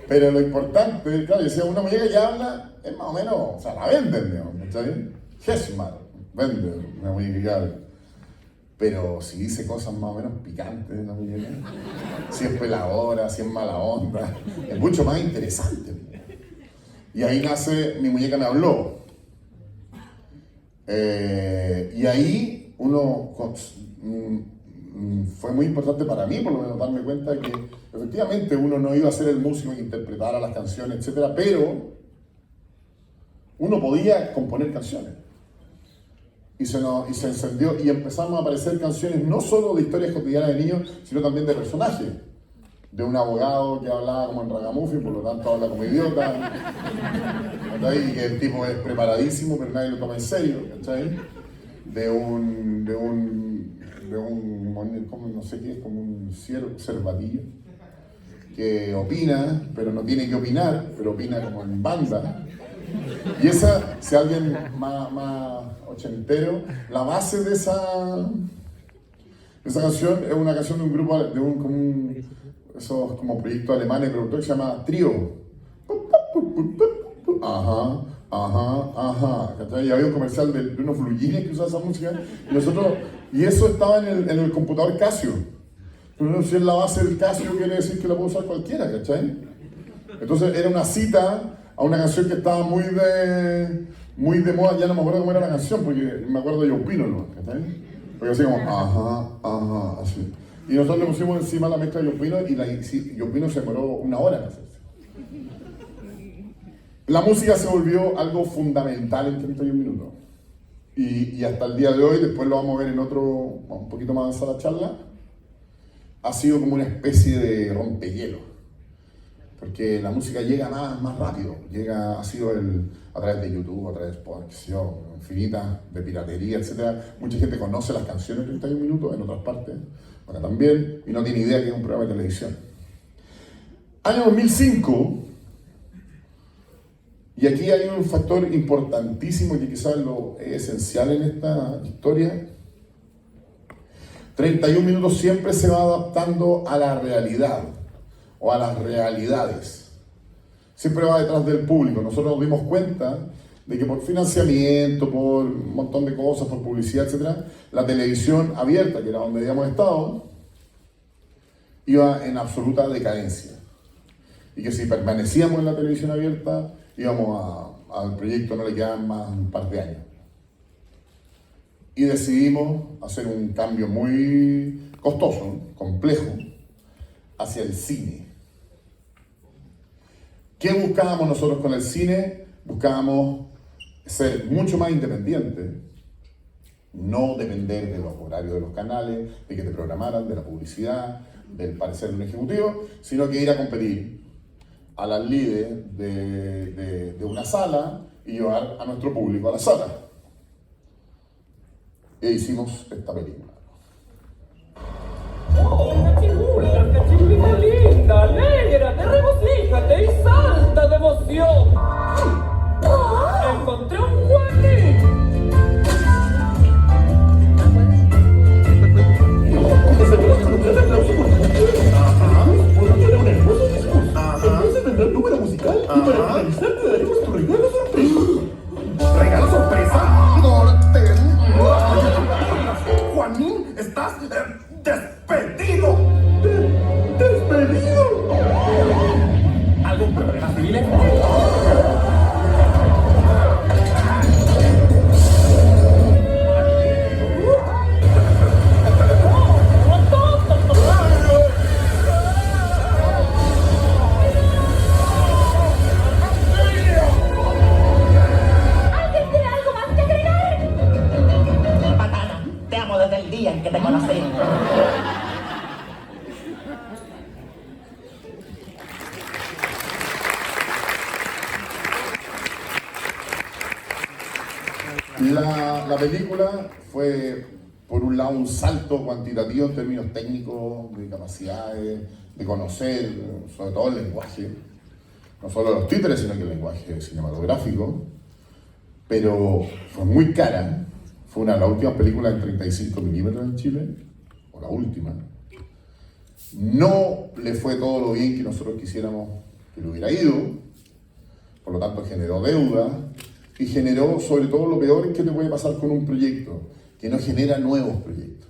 Pero lo importante, claro, yo decía, una muñeca que habla es más o menos, o sea, la venden, digamos, ¿está bien? Hesmar vende una muñeca que habla. Pero si dice cosas más o menos picantes la muñeca, si es peladora, si es mala onda, es mucho más interesante. Y ahí nace Mi muñeca me habló. Y ahí fue muy importante para mí, por lo menos, darme cuenta de que efectivamente uno no iba a ser el músico que interpretara las canciones, etc., pero uno podía componer canciones. Y se encendió y empezamos a aparecer canciones no solo de historias cotidianas de niños, sino también de personajes. De un abogado que hablaba como en ragamuffin, por lo tanto habla como idiota. ¿Cachai? Y que el tipo es preparadísimo, pero nadie lo toma en serio. ¿Cachai? De un ¿cómo? No sé qué es, como un cervatillo. que opina, pero no tiene que opinar, pero opina como en banda. Y esa, si alguien más ochentero, la base de esa canción es una canción de un grupo, esos como proyectos alemanes, productor que se llama Trio. Ajá, ajá, ajá. Y había un comercial de unos flujines que usaban esa música. Y eso estaba en el computador Casio. Pero si es la base del Casio, quiere decir que la puede usar cualquiera, ¿cachai? Entonces era una cita a una canción que estaba muy de moda. Ya no me acuerdo cómo era la canción, porque me acuerdo de Yo Opino, ¿no? ¿Cachai? Porque así como, ajá, ajá, así. Y nosotros le pusimos encima la mezcla de Yo Opino, y Yo Opino se demoró 1 hora en hacerse. La música se volvió algo fundamental en 31 minutos. Y hasta el día de hoy, después lo vamos a ver en otro, un poquito más avanzada la charla, ha sido como una especie de rompehielo. Porque la música llega más rápido. Ha sido a través de YouTube, a través de Spotify, infinitas, de piratería, etc. Mucha gente conoce las canciones de 31 minutos en otras partes, acá también, y no tiene idea que es un programa de televisión. Año 2005, y aquí hay un factor importantísimo que quizás es esencial en esta historia. 31 minutos siempre se va adaptando a la realidad o a las realidades. Siempre va detrás del público. Nosotros nos dimos cuenta de que por financiamiento, por un montón de cosas, por publicidad, etc., la televisión abierta, que era donde habíamos estado, iba en absoluta decadencia. Y que si permanecíamos en la televisión abierta, íbamos al proyecto, no le quedaban más un par de años. Y decidimos hacer un cambio muy costoso, complejo, hacia el cine. ¿Qué buscábamos nosotros con el cine? Buscábamos ser mucho más independientes, no depender de los horarios de los canales, de que te programaran, de la publicidad, del parecer de un ejecutivo, sino que ir a competir a las líderes de una sala y llevar a nuestro público a la sala. E hicimos esta película. ¡Oh, cachirulita linda! ¡Alégrate, regocíjate y salta de emoción! ¡Oh! ¡Encontré un Juanín! El número musical y para finalizar te daremos tu regalo sorpresa. ¿Regalo sorpresa? ¡Norte! Juanín, estás despedido. ¿Despedido? ¿Algún problema civil? Que te conocí. La película fue, por un lado, un salto cuantitativo en términos técnicos, de capacidades, de conocer, sobre todo el lenguaje, no solo los títeres, sino que el lenguaje cinematográfico, pero fue muy cara. Fue una de las últimas películas en 35 milímetros en Chile, o la última. No le fue todo lo bien que nosotros quisiéramos que le hubiera ido, por lo tanto generó deuda, y generó sobre todo lo peor que te puede pasar con un proyecto, que no genera nuevos proyectos.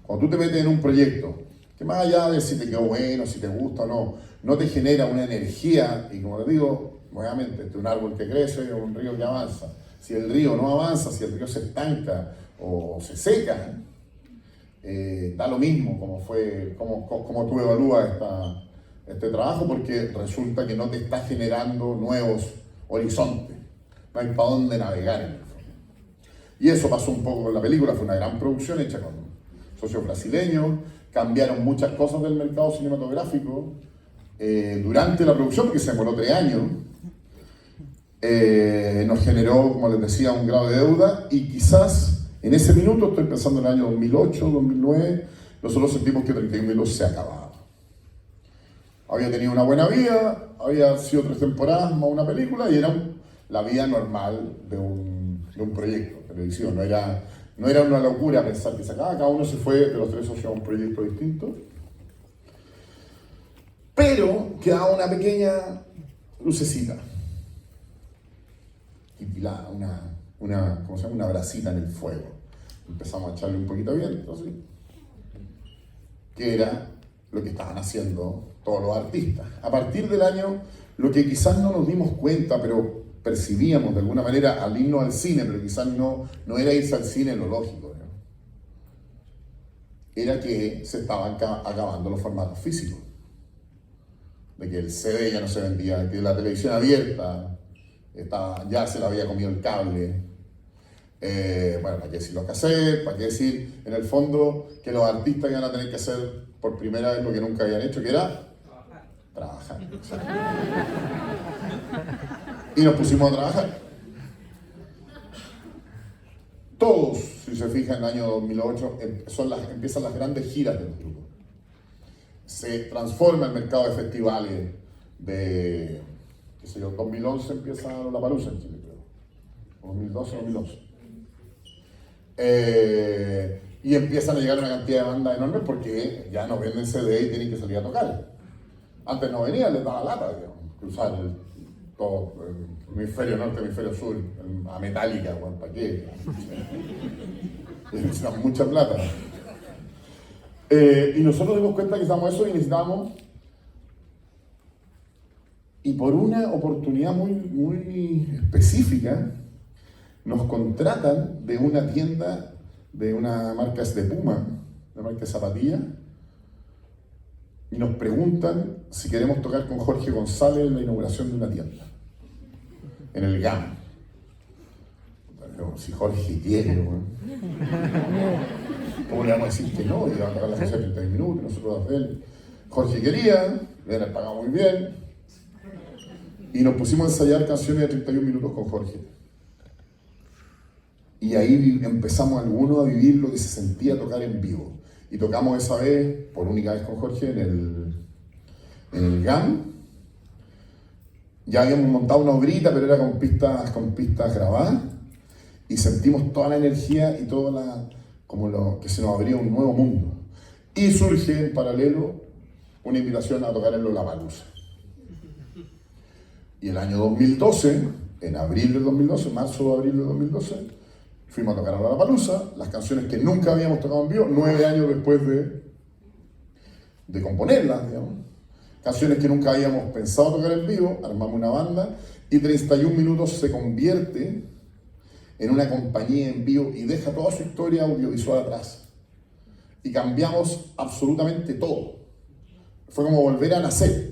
Cuando tú te metes en un proyecto, que más allá de si te quedó bueno, si te gusta o no, no te genera una energía, y como les digo, nuevamente, entre un árbol que crece o un río que avanza. Si el río no avanza, si el río se estanca o se seca, da lo mismo como tú evalúas este trabajo, porque resulta que no te está generando nuevos horizontes, no hay para dónde navegar en el fondo. Y eso pasó un poco con la película. Fue una gran producción hecha con socios brasileños, cambiaron muchas cosas del mercado cinematográfico durante la producción, porque se demoró 3 años. Nos generó, como les decía, un grado de deuda, y quizás en ese minuto, estoy pensando en el año 2008, 2009, nosotros sentimos que 31 minutos se acababa. había tenido una buena vida, había sido 3 temporadas más una película y era la vida normal de un proyecto de televisión. No era una locura pensar que cada uno se fue de los 3 socios a un proyecto distinto. Pero quedaba una pequeña lucecita. Y una brasita en el fuego. Empezamos a echarle un poquito de viento, ¿sí? Que era lo que estaban haciendo todos los artistas. A partir del año, lo que quizás no nos dimos cuenta, pero percibíamos de alguna manera al irnos al cine, pero quizás no era irse al cine lo lógico, ¿no? Era que se estaban acabando los formatos físicos. De que el CD ya no se vendía, que la televisión abierta ya se la había comido el cable. Bueno, ¿para qué decir los cassettes? ¿Para qué decir, en el fondo, que los artistas iban a tener que hacer por primera vez lo que nunca habían hecho, que era trabajar? Y nos pusimos a trabajar. Todos, si se fijan, en el año 2008 empiezan las grandes giras de los grupos. Se transforma el mercado de festivales de, qué sé yo, 2011 empieza Lollapalooza en Chile, creo. 2012, 2011. Y empiezan a llegar una cantidad de bandas enormes porque ya no venden CD y tienen que salir a tocar. Antes no venían, les daba lata, digamos, cruzar todo el hemisferio norte, el hemisferio sur, a Metallica, bueno, ¿para qué? Necesitan mucha plata. Y nosotros dimos cuenta que estábamos eso y necesitábamos, y por una oportunidad muy específica, nos contratan de una tienda, de una marca de Puma, una marca de zapatillas, y nos preguntan si queremos tocar con Jorge González en la inauguración de una tienda, en el GAM. Pero si Jorge quiere, ¿no? ¿Cómo le vamos a decir que no? Y van a tocar la canción de 30 minutos, nosotros a él. Jorge quería, le habían pagado muy bien, y nos pusimos a ensayar canciones de 31 minutos con Jorge. Y ahí empezamos algunos a vivir lo que se sentía tocar en vivo. Y tocamos esa vez, por única vez con Jorge, en el GAM. Ya habíamos montado una obrita, pero era con pistas grabadas. Y sentimos toda la energía y que se nos abría un nuevo mundo. Y surge en paralelo una invitación a tocar en Lollapalooza. Y el año 2012, en abril del 2012, marzo o abril del 2012, fuimos a tocar a Lollapalooza, las canciones que nunca habíamos tocado en vivo, 9 años después de componerlas, digamos. Canciones que nunca habíamos pensado tocar en vivo, armamos una banda y 31 minutos se convierte en una compañía en vivo y deja toda su historia audiovisual atrás. Y cambiamos absolutamente todo. Fue como volver a nacer.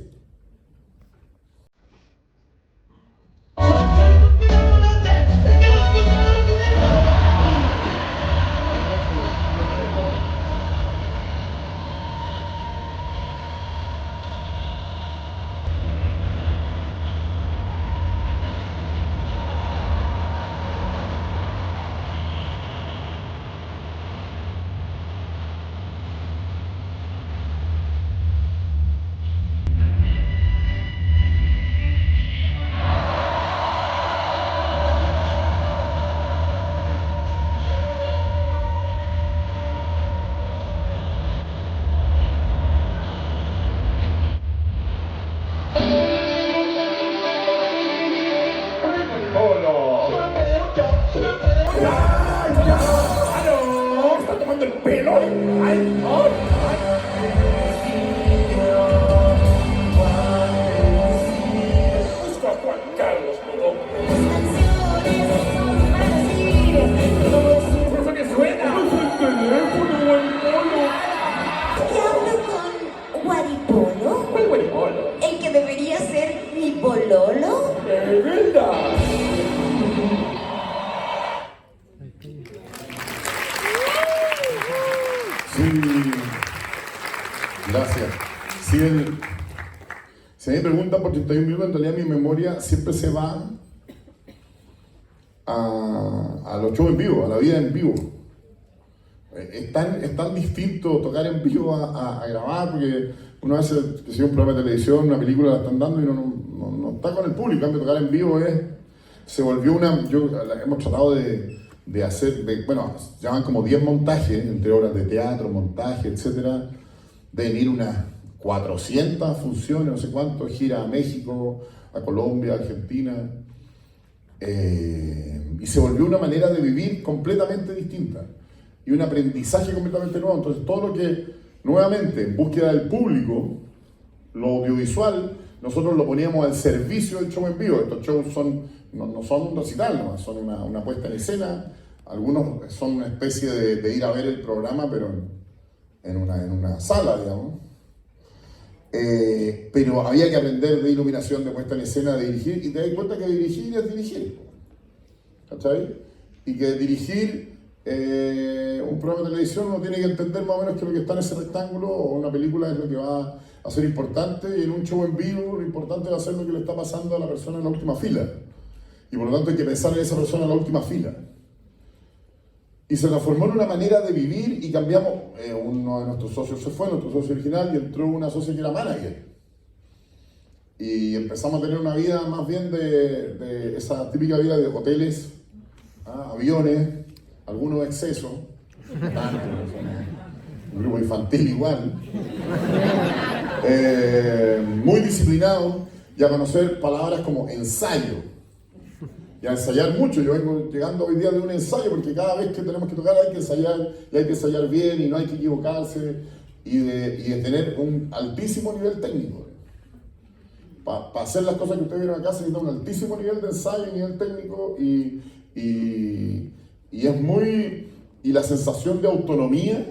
Gracias. Si me preguntan por 31 minutos, en realidad mi memoria siempre se va a los shows en vivo, a la vida en vivo. es tan distinto tocar en vivo a grabar, porque uno hace que si un programa de televisión, una película la están dando y no está con el público. En cambio, tocar en vivo se volvió hemos tratado de hacer, bueno, llaman como 10 montajes, entre horas de teatro, montaje, etcétera, de venir unas 400 funciones, no sé cuánto, gira a México, a Colombia, a Argentina, y se volvió una manera de vivir completamente distinta y un aprendizaje completamente nuevo. Entonces todo lo que, nuevamente, en búsqueda del público, lo audiovisual, nosotros lo poníamos al servicio del show en vivo. Estos shows no son un recital, ¿no? Son una puesta en escena. Algunos son una especie de ir a ver el programa, pero en una sala, digamos. Pero había que aprender de iluminación, de puesta en escena, de dirigir, y te das cuenta que dirigir es dirigir, ¿cachai? Y que dirigir un programa de televisión uno tiene que entender más o menos que lo que está en ese rectángulo, o una película es lo que va a ser importante, y en un show en vivo lo importante va a ser lo que le está pasando a la persona en la última fila, y por lo tanto hay que pensar en esa persona en la última fila. Y se transformó en una manera de vivir, y cambiamos, uno de nuestros socios se fue, nuestro socio original, y entró una socia que era manager. Y empezamos a tener una vida más bien de esa típica vida de hoteles, aviones, algunos excesos, un grupo infantil igual, muy disciplinado, y a conocer palabras como ensayo. Y a ensayar mucho. Yo vengo llegando hoy día de un ensayo, porque cada vez que tenemos que tocar hay que ensayar, y hay que ensayar bien, y no hay que equivocarse, y de tener un altísimo nivel técnico. Para hacer las cosas que ustedes vieron acá se necesita un altísimo nivel de ensayo y nivel técnico, y es muy... Y la sensación de autonomía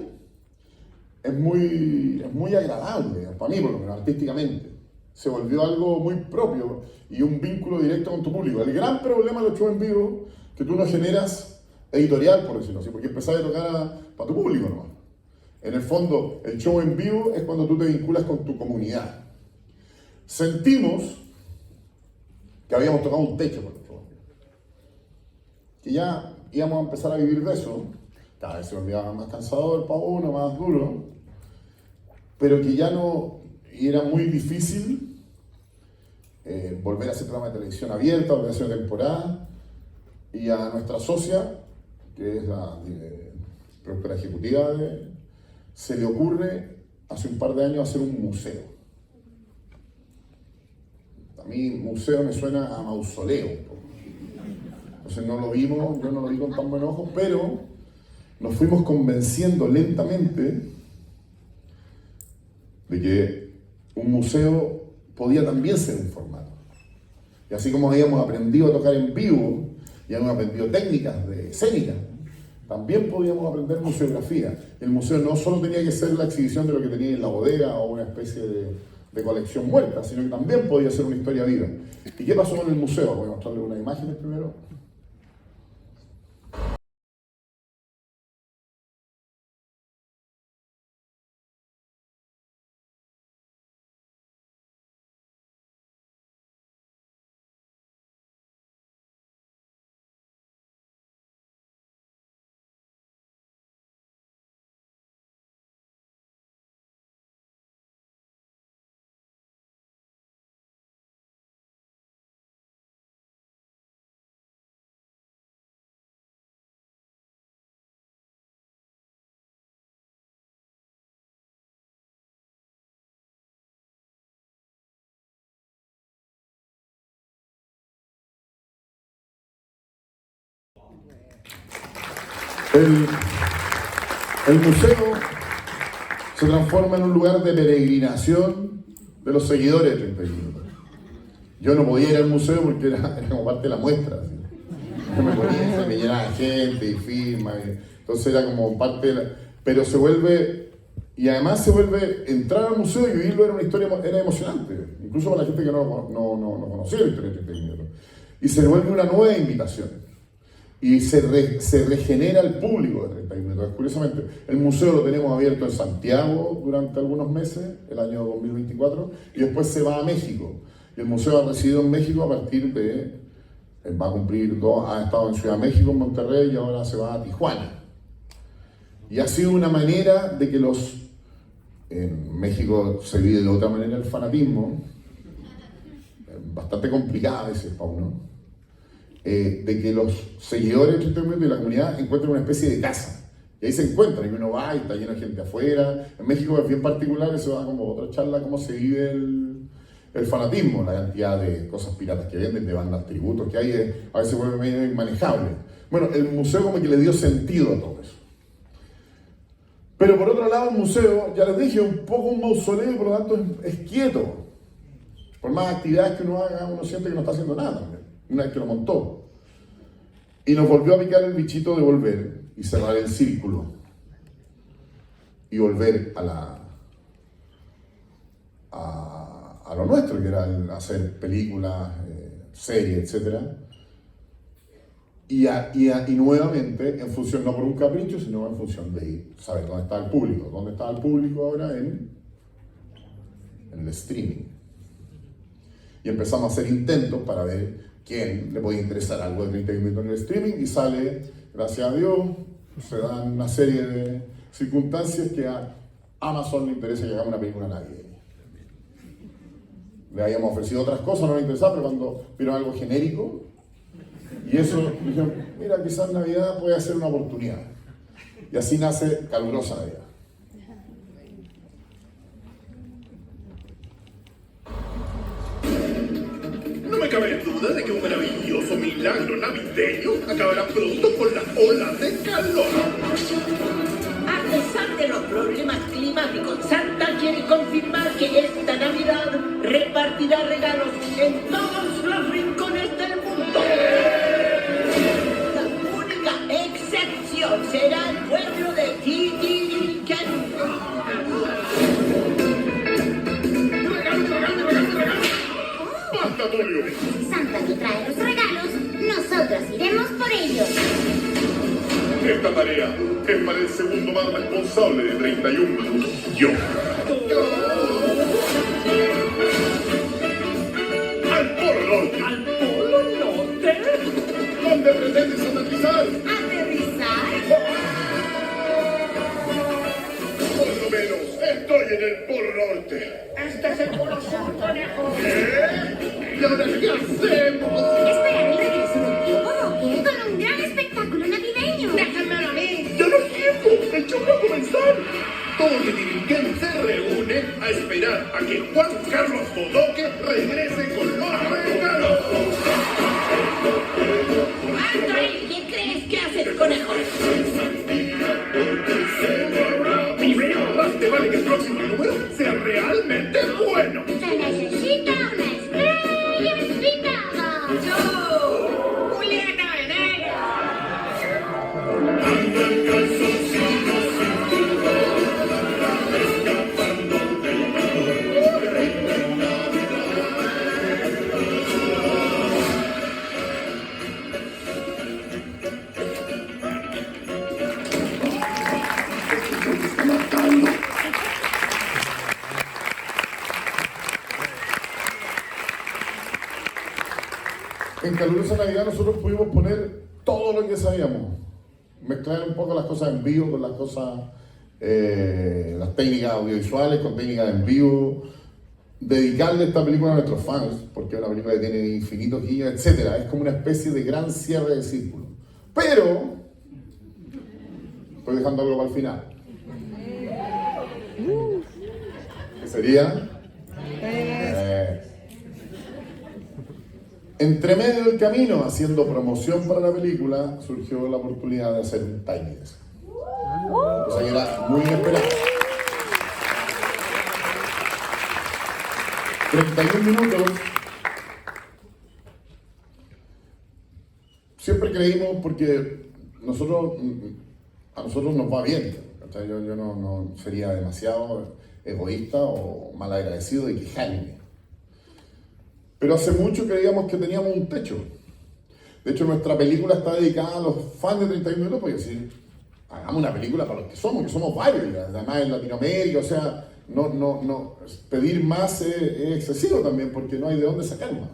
es muy agradable, para mí por lo menos, artísticamente. Se volvió algo muy propio y un vínculo directo con tu público. El gran problema de los shows en vivo que tú no generas editorial, por decirlo así, porque empezás a tocar para tu público nomás. En el fondo, el show en vivo es cuando tú te vinculas con tu comunidad. Sentimos que habíamos tocado un techo con el show en vivo, que ya íbamos a empezar a vivir de eso. Cada vez se volvía más cansador para uno, más duro, pero que ya no... Y era muy difícil volver a hacer programa de televisión abierta, volver a hacer temporada. Y a nuestra socia, que es la productora ejecutiva, se le ocurre hace un par de años hacer un museo. A mí museo me suena a mausoleo. Entonces no lo vimos, yo no lo vi con tan buen ojo, pero nos fuimos convenciendo lentamente de que un museo podía también ser un formato. Y así como habíamos aprendido a tocar en vivo y habíamos aprendido técnicas de escénica, también podíamos aprender museografía. El museo no solo tenía que ser la exhibición de lo que tenía en la bodega o una especie de colección muerta, sino que también podía ser una historia viva. ¿Y qué pasó con el museo? Voy a mostrarles unas imágenes primero. El museo se transforma en un lugar de peregrinación de los seguidores de 30 Minutos. Yo no podía ir al museo porque era como parte de la muestra. ¿Sí? Yo me ponía, se me llenaba de gente y firma. Entonces era como parte de la... Pero se vuelve... Y además se vuelve... Entrar al museo y vivirlo era una historia... Era emocionante. Incluso para la gente que no conocía la historia de 30 Minutos. Y se vuelve una nueva invitación. Y se regenera el público de 30 Minutos. Curiosamente, el museo lo tenemos abierto en Santiago durante algunos meses, el año 2024, y después se va a México. Y el museo ha residido en México a partir de... Va a cumplir ha estado en Ciudad de México, en Monterrey, y ahora se va a Tijuana. Y ha sido una manera de que en México se vive de otra manera el fanatismo, bastante complicada a veces para uno, de que los seguidores de la comunidad encuentren una especie de casa. Y ahí se encuentran, y uno va y está lleno de gente afuera. En México es bien particular, eso da como otra charla, cómo se vive el fanatismo, la cantidad de cosas piratas que venden, de bandas tributos que hay, a veces vuelve medio inmanejable. Bueno, el museo como que le dio sentido a todo eso. Pero por otro lado, el museo, ya les dije, un poco un mausoleo y por lo tanto es quieto. Por más actividades que uno haga, uno siente que no está haciendo nada también, una vez que lo montó. Y nos volvió a picar el bichito de volver y cerrar el círculo. Y volver a lo nuestro, que era hacer películas, series, etc. Y nuevamente, en función, no por un capricho, sino en función de saber dónde está el público. ¿Dónde está el público ahora? En el streaming. Y empezamos a hacer intentos para ver quién le podía interesar algo de 31 minutos en el streaming, y sale, gracias a Dios, se dan una serie de circunstancias que a Amazon le interesa que hagamos una película navideña. Le habíamos ofrecido otras cosas, no le interesaba, pero cuando vieron algo genérico, y eso, dijeron, mira, quizás Navidad puede ser una oportunidad. Y así nace Calurosa Navidad. No me cabe duda de que un maravilloso milagro navideño acabará pronto con la ola de calor. A pesar de los problemas climáticos, Santa quiere confirmar que esta Navidad repartirá regalos en todos los rincones del mundo. La única excepción será el pueblo de Titiriquén. ¡Basta, Tulio! Si Santa te trae los regalos, nosotros iremos por ellos. Esta tarea es para el segundo más responsable de 31 minutos. Yo. ¡Al Polo Norte! ¿Al Polo Norte? ¿Dónde pretendes aterrizar? ¿Aterrizar? Por lo menos estoy en el Polo Norte. Este es el Polo Sur, conejo. ¿Qué? ¿Y ahora qué hacemos? Esperar el regreso del tío Bodoque con un gran espectáculo navideño. Déjamelo a mí. ¡Ya no es tiempo! ¡El show va a comenzar! Todo Titiriquén se reúne a esperar a que Juan Carlos Bodoque regrese con los regalos. Anthony, ¿qué crees que hace el conejo? Más te vale que el próximo número sea realmente bueno. Se necesita una estrella invitada. ¡Yo! ¡Juliana Venegas! Ando en calzoncillos sin tu escapando del calor. En Calurosa Navidad nosotros pudimos poner todo lo que sabíamos, mezclar un poco las cosas en vivo con las cosas, las técnicas audiovisuales con técnicas en vivo, dedicarle esta película a nuestros fans, porque es una película que tiene infinitos guiños, etc. Es como una especie de gran cierre de círculo. Pero estoy dejando algo para el final. ¿Qué sería? Entre medio del camino, haciendo promoción para la película, surgió la oportunidad de hacer un Tiny Desk. Cosa que era muy inesperada. 31 minutos. Siempre creímos, porque a nosotros nos va bien. Yo no sería demasiado egoísta o malagradecido de quejarme. Pero hace mucho creíamos que teníamos un techo. De hecho, nuestra película está dedicada a los fans de 31 minutos, porque decir, hagamos una película para los que somos varios, además en Latinoamérica, o sea, no, pedir más es excesivo también, porque no hay de dónde sacar más.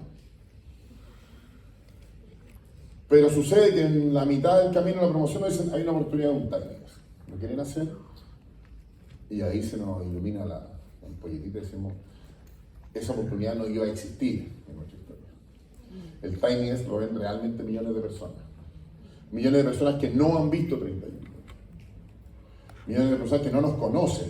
Pero sucede que en la mitad del camino de la promoción dicen, hay una oportunidad de un Tiny Desk. lo quieren hacer, y ahí se nos ilumina la polletita y decimos, esa oportunidad no iba a existir en nuestra historia. El Tiny Desk lo ven realmente millones de personas. Millones de personas que no han visto 31. Millones de personas que no nos conocen.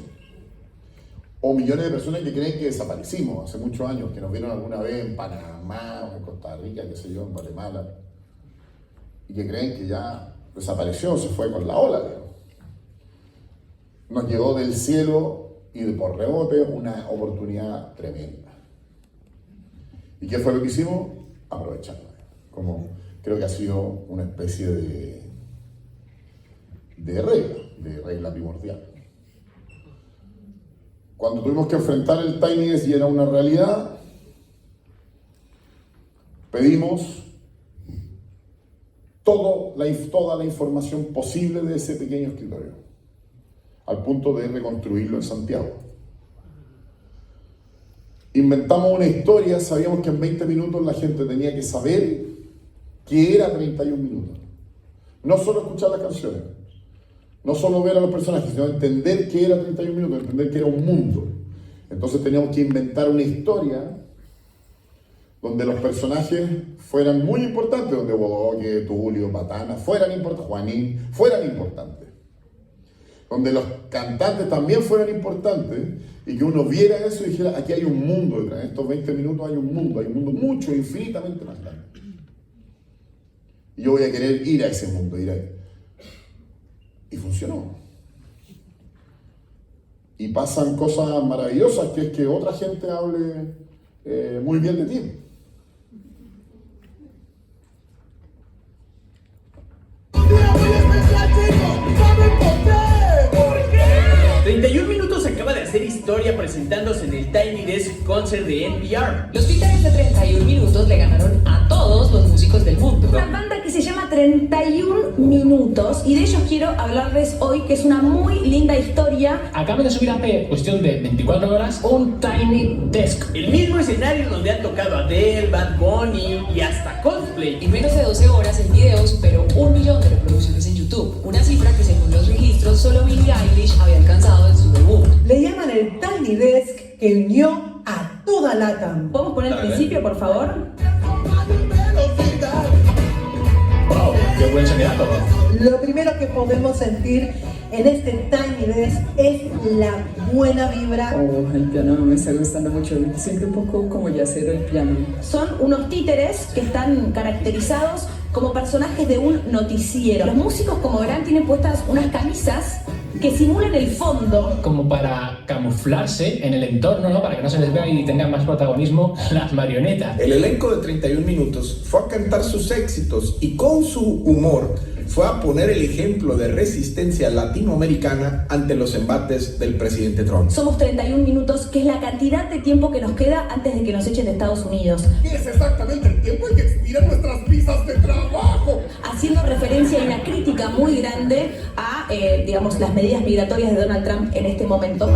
O millones de personas que creen que desaparecimos hace muchos años, que nos vieron alguna vez en Panamá o en Costa Rica, qué sé yo, en Guatemala. Y que creen que ya desapareció, se fue con la ola, digamos. Nos llegó del cielo y por rebote una oportunidad tremenda. ¿Y qué fue lo que hicimos? Aprovecharla. Como creo que ha sido una especie de regla primordial. Cuando tuvimos que enfrentar el Tiny Desk y era una realidad, pedimos toda la información posible de ese pequeño escritorio, al punto de reconstruirlo en Santiago. Inventamos una historia, sabíamos que en 20 minutos la gente tenía que saber qué era 31 minutos. No solo escuchar las canciones, no solo ver a los personajes, sino entender qué era 31 minutos, entender que era un mundo. Entonces teníamos que inventar una historia donde los personajes fueran muy importantes, donde Bodoque, Tulio, Patana fueran importantes, Juanín fueran importantes. Donde los cantantes también fueran importantes y que uno viera eso y dijera, aquí hay un mundo detrás, en estos 20 minutos hay un mundo mucho, infinitamente más grande. Y yo voy a querer ir a ese mundo, ir ahí. Y funcionó. Y pasan cosas maravillosas, que es que otra gente hable muy bien de ti. Acaba de hacer historia presentándose en el Tiny Desk Concert de NPR. Los títeres de 31 minutos le ganaron a todos los músicos del mundo. Una banda que se llama 31 minutos y de ellos quiero hablarles hoy, que es una muy linda historia. Acaban de subir hace cuestión de 24 horas un Tiny Desk. El mismo escenario donde han tocado Adele, Bad Bunny y hasta Coldplay. En menos de 12 horas el video superó 1 millón de reproducciones en YouTube. Una cifra que según los registros solo Billie Eilish había alcanzado en su debut. Le llaman el Tiny Desk que unió a toda LATAM. ¿Podemos poner el principio, por favor? ¡Wow! ¡Qué buen sonido! Lo primero que podemos sentir en este Tiny Desk es la buena vibra. Oh, el piano me está gustando mucho. Siempre un poco como yacero el piano. Son unos títeres que están caracterizados como personajes de un noticiero. Los músicos, como verán, tienen puestas unas camisas que simulan el fondo. Como para camuflarse en el entorno, ¿no? Para que no se les vea y tengan más protagonismo las marionetas. El elenco de 31 minutos fue a cantar sus éxitos y con su humor fue a poner el ejemplo de resistencia latinoamericana ante los embates del presidente Trump. Somos 31 minutos, que es la cantidad de tiempo que nos queda antes de que nos echen de Estados Unidos. Es exactamente el tiempo en que expiran nuestras visas de trabajo. Haciendo referencia y una crítica muy grande a, digamos, las medidas migratorias de Donald Trump en este momento.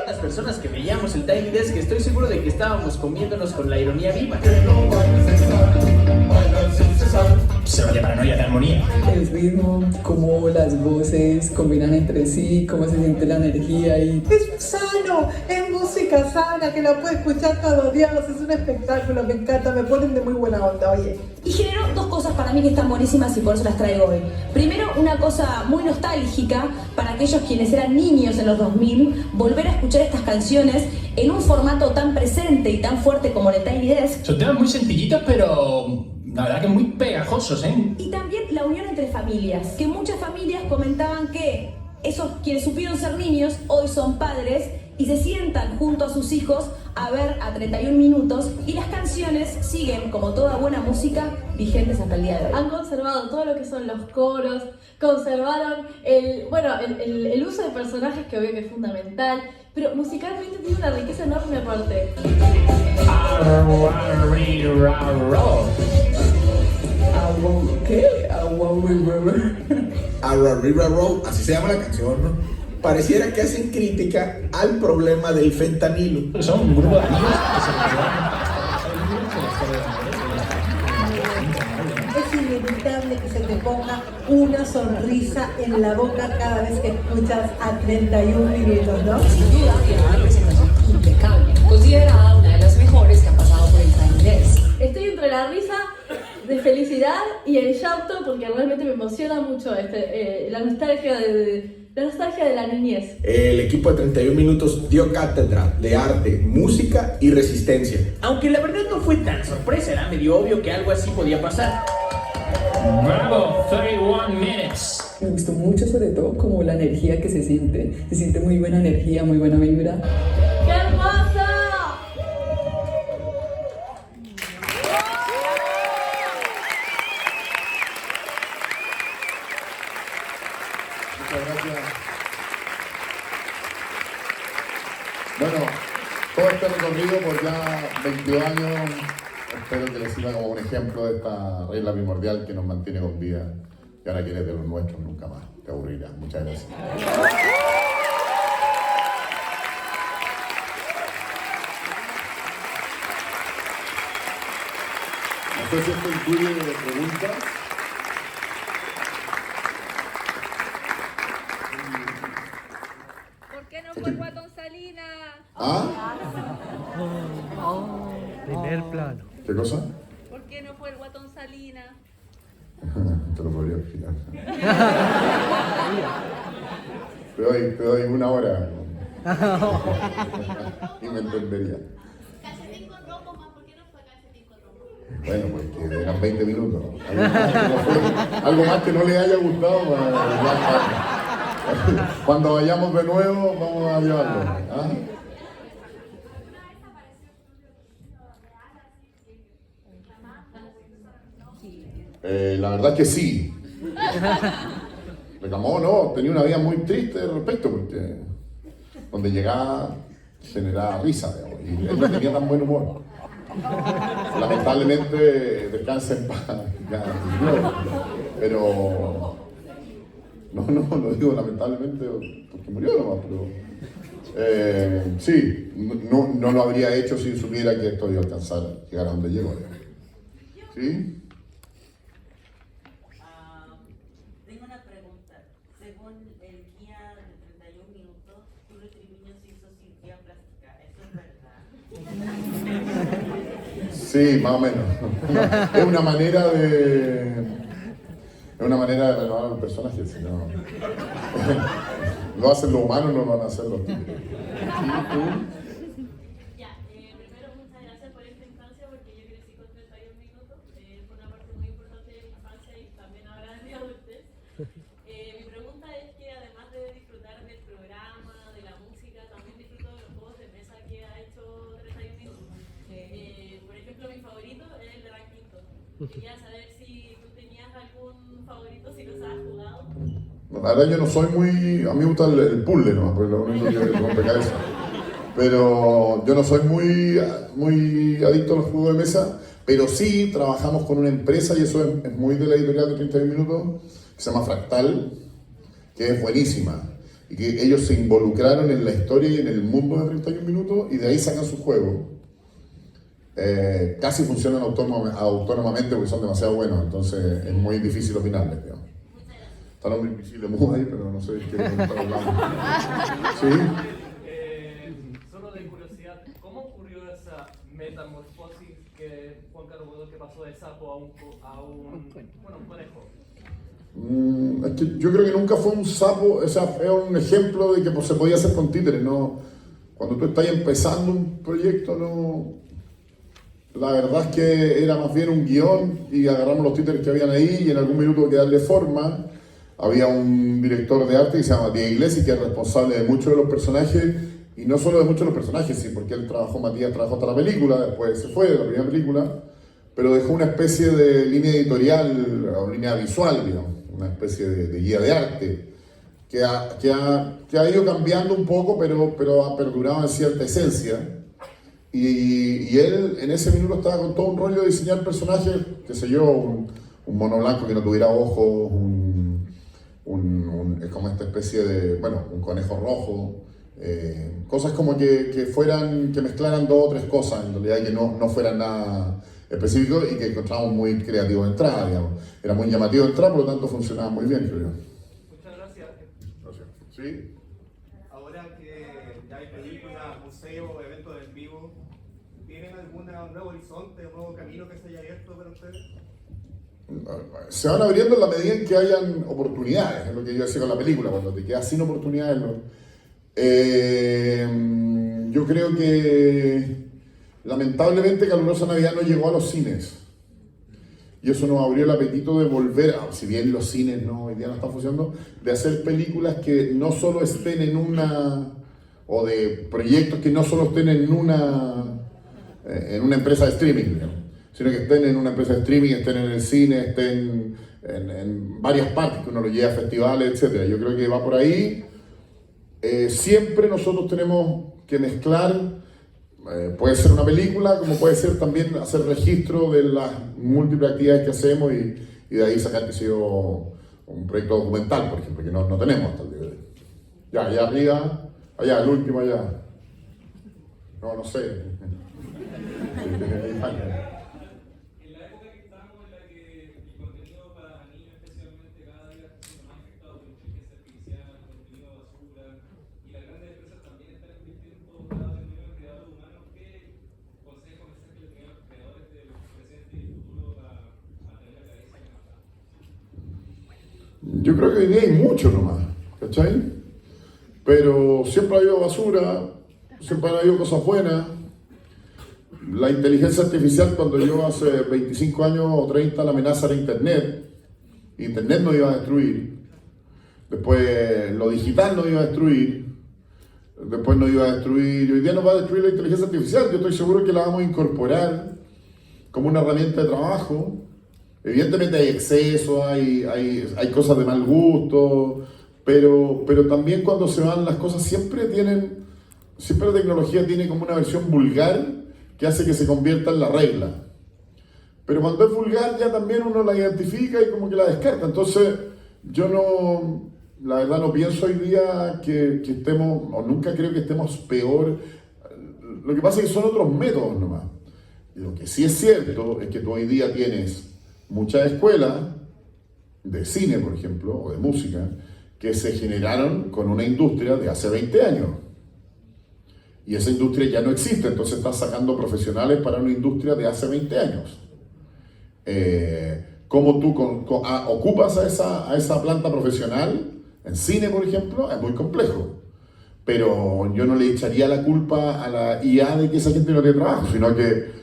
Las personas que veíamos el Tiny Desk, estoy seguro de que estábamos comiéndonos con la ironía viva. Se vaya paranoia de armonía. El ritmo, cómo las voces combinan entre sí, cómo se siente la energía y... Es sano, es música sana, que la puedes escuchar todos los días, es un espectáculo, me encanta, me ponen de muy buena onda, oye. Y generó dos cosas para mí que están buenísimas y por eso las traigo hoy. Primero, una cosa muy nostálgica para aquellos quienes eran niños en los 2000, volver a escuchar estas canciones en un formato tan presente y tan fuerte como el Tiny Desk. Son temas muy sencillitos, pero la verdad que muy pegajosos, ¿eh? Y también la unión entre familias, que muchas familias comentaban que esos quienes supieron ser niños hoy son padres y se sientan junto a sus hijos a ver a 31 minutos y las canciones siguen, como toda buena música, vigentes hasta el día de hoy. Han conservado todo lo que son los coros, conservaron el uso de personajes, que obvio que es fundamental, pero musicalmente tiene una riqueza enorme aparte. ¿Qué? River Road, así se llama la canción, ¿no? Pareciera que hacen crítica al problema del fentanilo. Son un grupo de amigos que se te ponga una sonrisa en la boca cada vez que escuchas a 31 minutos, ¿no? Sin duda, tiene una presentación impecable, considerada una de las mejores que ha pasado por el Tiny Desk. Estoy entre la risa de felicidad y el llanto porque realmente me emociona mucho la nostalgia de la niñez. El equipo de 31 minutos dio cátedra de arte, música y resistencia. Aunque la verdad no fue tan sorpresa, era medio obvio que algo así podía pasar. Bravo, 31 minutes. Me gustó mucho, sobre todo, como la energía que se siente muy buena energía, muy buena vibra. ¡Qué hermosa! Muchas gracias. Bueno, todo este recorrido por ya 22 años, espero que les sirva como un ejemplo de esta regla primordial que nos mantiene con vida. Y ahora que eres de los nuestros, nunca más te aburrirás. Muchas gracias. No sé si esto incluye preguntas. ¿Por qué no fue el Guatón Salina? ¿Ah? Primer plano. ¿Qué cosa? ¿Por qué no fue el Guatón Salina? Te lo podría explicar. Te doy una hora y me entendería. Calcetín con rojo, más, ¿por qué no fue calcetín con rojo? Bueno, pues que eran 20 minutos. Algo más que no le haya gustado. Cuando vayamos de nuevo, vamos a llevarlo. ¿Ah? La verdad es que sí. Reclamó, no, tenía una vida muy triste al respecto, porque donde llegaba generaba risa, digamos, y él no tenía tan buen humor. Lamentablemente descansa en paz, ya, pero no digo lamentablemente porque murió nomás, pero sí, no lo habría hecho si supiera que esto iba a alcanzar, llegar a donde llegó. ¿Sí? Tengo una pregunta. Según el guía de 31 minutos, Tulio Triviño se hizo cirugía plástica. ¿Eso es verdad? Sí, más o menos. No, es una manera de renovar al personaje, si no. Lo hacen los humanos, no lo van a hacer los tigres. Ya, primero muchas gracias por esta instancia porque yo crecí con 31 minutos. Fue una parte muy importante de mi infancia y también ahora de mi adultez. Mi pregunta es que además de disfrutar del programa, de la música, también disfruto de los juegos de mesa que ha hecho 31 minutos. Por ejemplo, mi favorito es el de Ranquito. Quería saber si tú tenías algún favorito, si los has jugado. La verdad yo no soy muy... A mí me gusta el puzzle, ¿no? Porque lo único que es rompecabezas. Pero yo no soy muy adicto a los juegos de mesa, pero sí trabajamos con una empresa, y eso es muy de la editorial de 31 minutos, que se llama Fractal, que es buenísima. Y que ellos se involucraron en la historia y en el mundo de 31 minutos, y de ahí sacan su juego. Casi funcionan autónomamente porque son demasiado buenos, entonces es muy difícil opinarles, digamos. Está el hombre invisible muy ahí, pero no sé qué estar hablando. ¿Sí? Solo de curiosidad, ¿cómo ocurrió esa metamorfosis que Juan Carlos Bodoque pasó de sapo a un conejo? Es que yo creo que nunca fue un sapo, o sea, es un ejemplo de que pues, se podía hacer con títeres, ¿no? Cuando tú estás empezando un proyecto, no... La verdad es que era más bien un guión y agarramos los títeres que habían ahí y en algún minuto hay que darle forma. Había un director de arte que se llama Diego Iglesias, que es responsable de muchos de los personajes, y no solo de muchos de los personajes, sí, porque él Matías trabajó hasta la película, después se fue de la primera película, pero dejó una especie de línea editorial o línea visual, digamos, una especie de guía de arte, que ha ido cambiando un poco, pero ha perdurado en cierta esencia. Y él en ese minuto estaba con todo un rollo de diseñar personajes, qué sé yo, un mono blanco que no tuviera ojos, es como esta especie de, bueno, un conejo rojo, cosas como que mezclaran dos o tres cosas en realidad, que no fueran nada específicos y que encontramos muy creativo de entrada, digamos. Era muy llamativo de entrada, por lo tanto funcionaba muy bien, creo yo. Muchas gracias. Gracias. ¿Sí? Ahora que ya hay películas, museos, eventos en vivo, ¿tienen algún nuevo horizonte, un nuevo camino que se haya abierto para ustedes? Se van abriendo en la medida en que hayan oportunidades, es lo que yo decía con la película, cuando te quedas sin oportunidades. Yo creo que lamentablemente Calurosa Navidad no llegó a los cines. Y eso nos abrió el apetito de volver, si bien los cines hoy día no están funcionando, de hacer películas que no solo estén en una, o de proyectos que no solo estén en una empresa de streaming, digamos, sino que estén en una empresa de streaming, estén en el cine, estén en varias partes, que uno lo lleve a festivales, etc. Yo creo que va por ahí. Siempre nosotros tenemos que mezclar, puede ser una película, como puede ser también hacer registro de las múltiples actividades que hacemos y de ahí sacar que sea un proyecto documental, por ejemplo, que no tenemos hasta el día de hoy. Ya, allá arriba, allá, el último allá. No sé. Yo creo que hoy día hay mucho nomás, ¿cachai? Pero siempre ha habido basura, siempre ha habido cosas buenas. La inteligencia artificial, cuando yo hace 25 años o 30 la amenaza era Internet, Internet nos iba a destruir. Después lo digital nos iba a destruir. Después nos iba a destruir. Hoy día nos va a destruir la inteligencia artificial. Yo estoy seguro que la vamos a incorporar como una herramienta de trabajo. Evidentemente hay exceso, hay cosas de mal gusto, pero también cuando se van las cosas siempre la tecnología tiene como una versión vulgar que hace que se convierta en la regla. Pero cuando es vulgar ya también uno la identifica y como que la descarta. Entonces yo la verdad no pienso hoy día que estemos, o nunca creo que estemos peor. Lo que pasa es que son otros métodos nomás. Lo que sí es cierto es que tú hoy día tienes muchas escuelas de cine, por ejemplo, o de música, que se generaron con una industria de hace 20 años. Y esa industria ya no existe, entonces estás sacando profesionales para una industria de hace 20 años. ¿Cómo tú ocupas a esa planta profesional en cine, por ejemplo? Es muy complejo. Pero yo no le echaría la culpa a la IA de que esa gente no tiene trabajo, sino que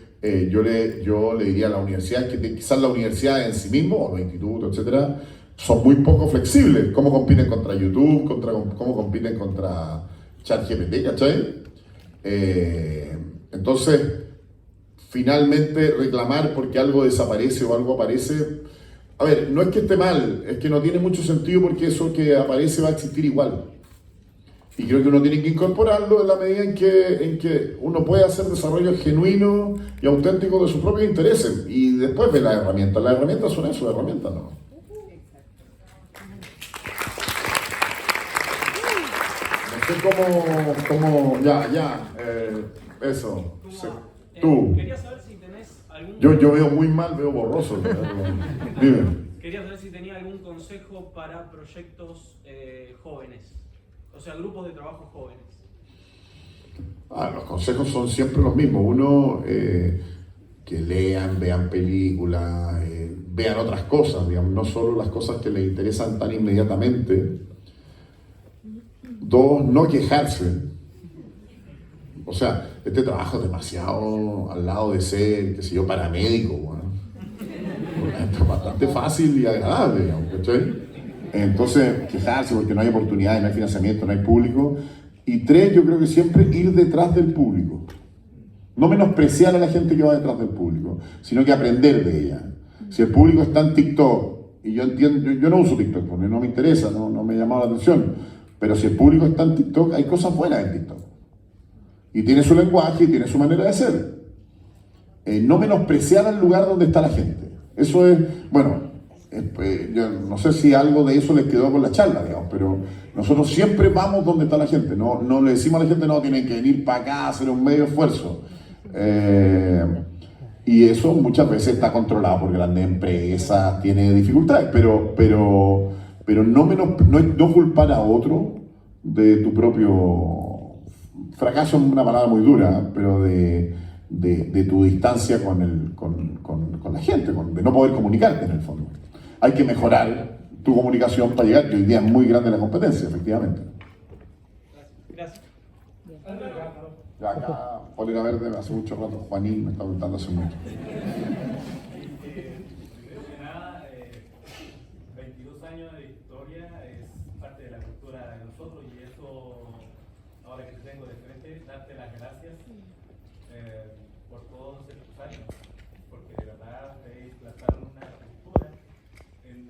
yo le diría a la universidad que quizás la universidad en sí mismo, o los institutos, etcétera, son muy poco flexibles. ¿Cómo compiten contra YouTube? ¿Cómo compiten contra ChatGPT? ¿Cachai? Entonces, finalmente reclamar porque algo desaparece o algo aparece, a ver, no es que esté mal, es que no tiene mucho sentido porque eso que aparece va a existir igual. Y creo que uno tiene que incorporarlo en la medida en que uno puede hacer desarrollo genuino y auténtico de sus propios intereses. Y después ve las herramientas. Las herramientas son eso, herramientas no. No sé cómo eso. Tú. Quería saber si tenés algún... Yo veo muy mal, veo borroso. Dime. Quería saber si tenía algún consejo para proyectos jóvenes. O sea, grupos de trabajo jóvenes. Los consejos son siempre los mismos. Uno, que lean, vean películas, vean otras cosas, digamos, no solo las cosas que les interesan tan inmediatamente. Dos, no quejarse. O sea, este trabajo es demasiado al lado de ser, qué sé yo, paramédico. Bueno. Es bastante fácil y agradable, digamos, ¿cachai? Entonces, quejarse porque no hay oportunidades, no hay financiamiento, no hay público. Y tres, yo creo que siempre ir detrás del público. No menospreciar a la gente que va detrás del público, sino que aprender de ella. Si el público está en TikTok, y yo entiendo, yo no uso TikTok porque no me interesa, no me llama la atención, pero si el público está en TikTok, hay cosas buenas en TikTok. Y tiene su lenguaje y tiene su manera de ser. No menospreciar al lugar donde está la gente. Eso es, bueno, yo no sé si algo de eso les quedó con la charla, digamos, pero nosotros siempre vamos donde está la gente. No le decimos a la gente, no, tienen que venir para acá a hacer un medio esfuerzo. Y eso muchas veces está controlado por grandes empresas, tiene dificultades, pero no culpar a otro de tu propio fracaso, es una palabra muy dura, pero de tu distancia con la gente, de no poder comunicarte en el fondo. Hay que mejorar tu comunicación para llegar, que hoy día es muy grande la competencia, efectivamente. Gracias. Ya acá, polera verde, hace mucho rato, Juanín me está preguntando hace mucho. Primero que nada, 22 años de historia es parte de la cultura de nosotros y eso, ahora que te tengo de frente, darte las gracias por todos estos años, porque de verdad plantaron una cultura en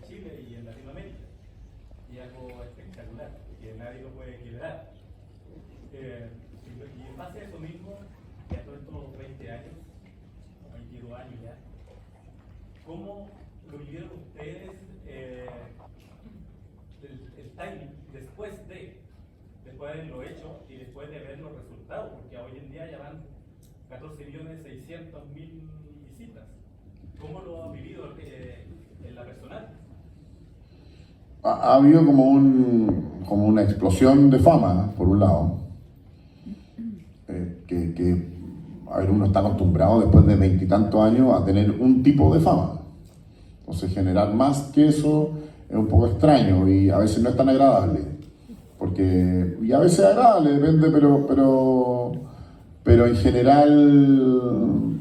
Chile y en Latinoamérica, y algo espectacular, que nadie lo puede equilibrar. Y en base a eso mismo, ya todos estos 20 años, 22 años ya, ¿cómo lo vivieron ustedes el timing después de haberlo hecho y después de ver los resultados? Porque hoy en día ya van 14.600.000 visitas. ¿Cómo lo han vivido en la personal? Ha habido como una explosión de fama, por un lado, a ver, uno está acostumbrado después de 20 y tantos años a tener un tipo de fama. Entonces generar más que eso es un poco extraño y a veces no es tan agradable. Y a veces es agradable, depende, pero en general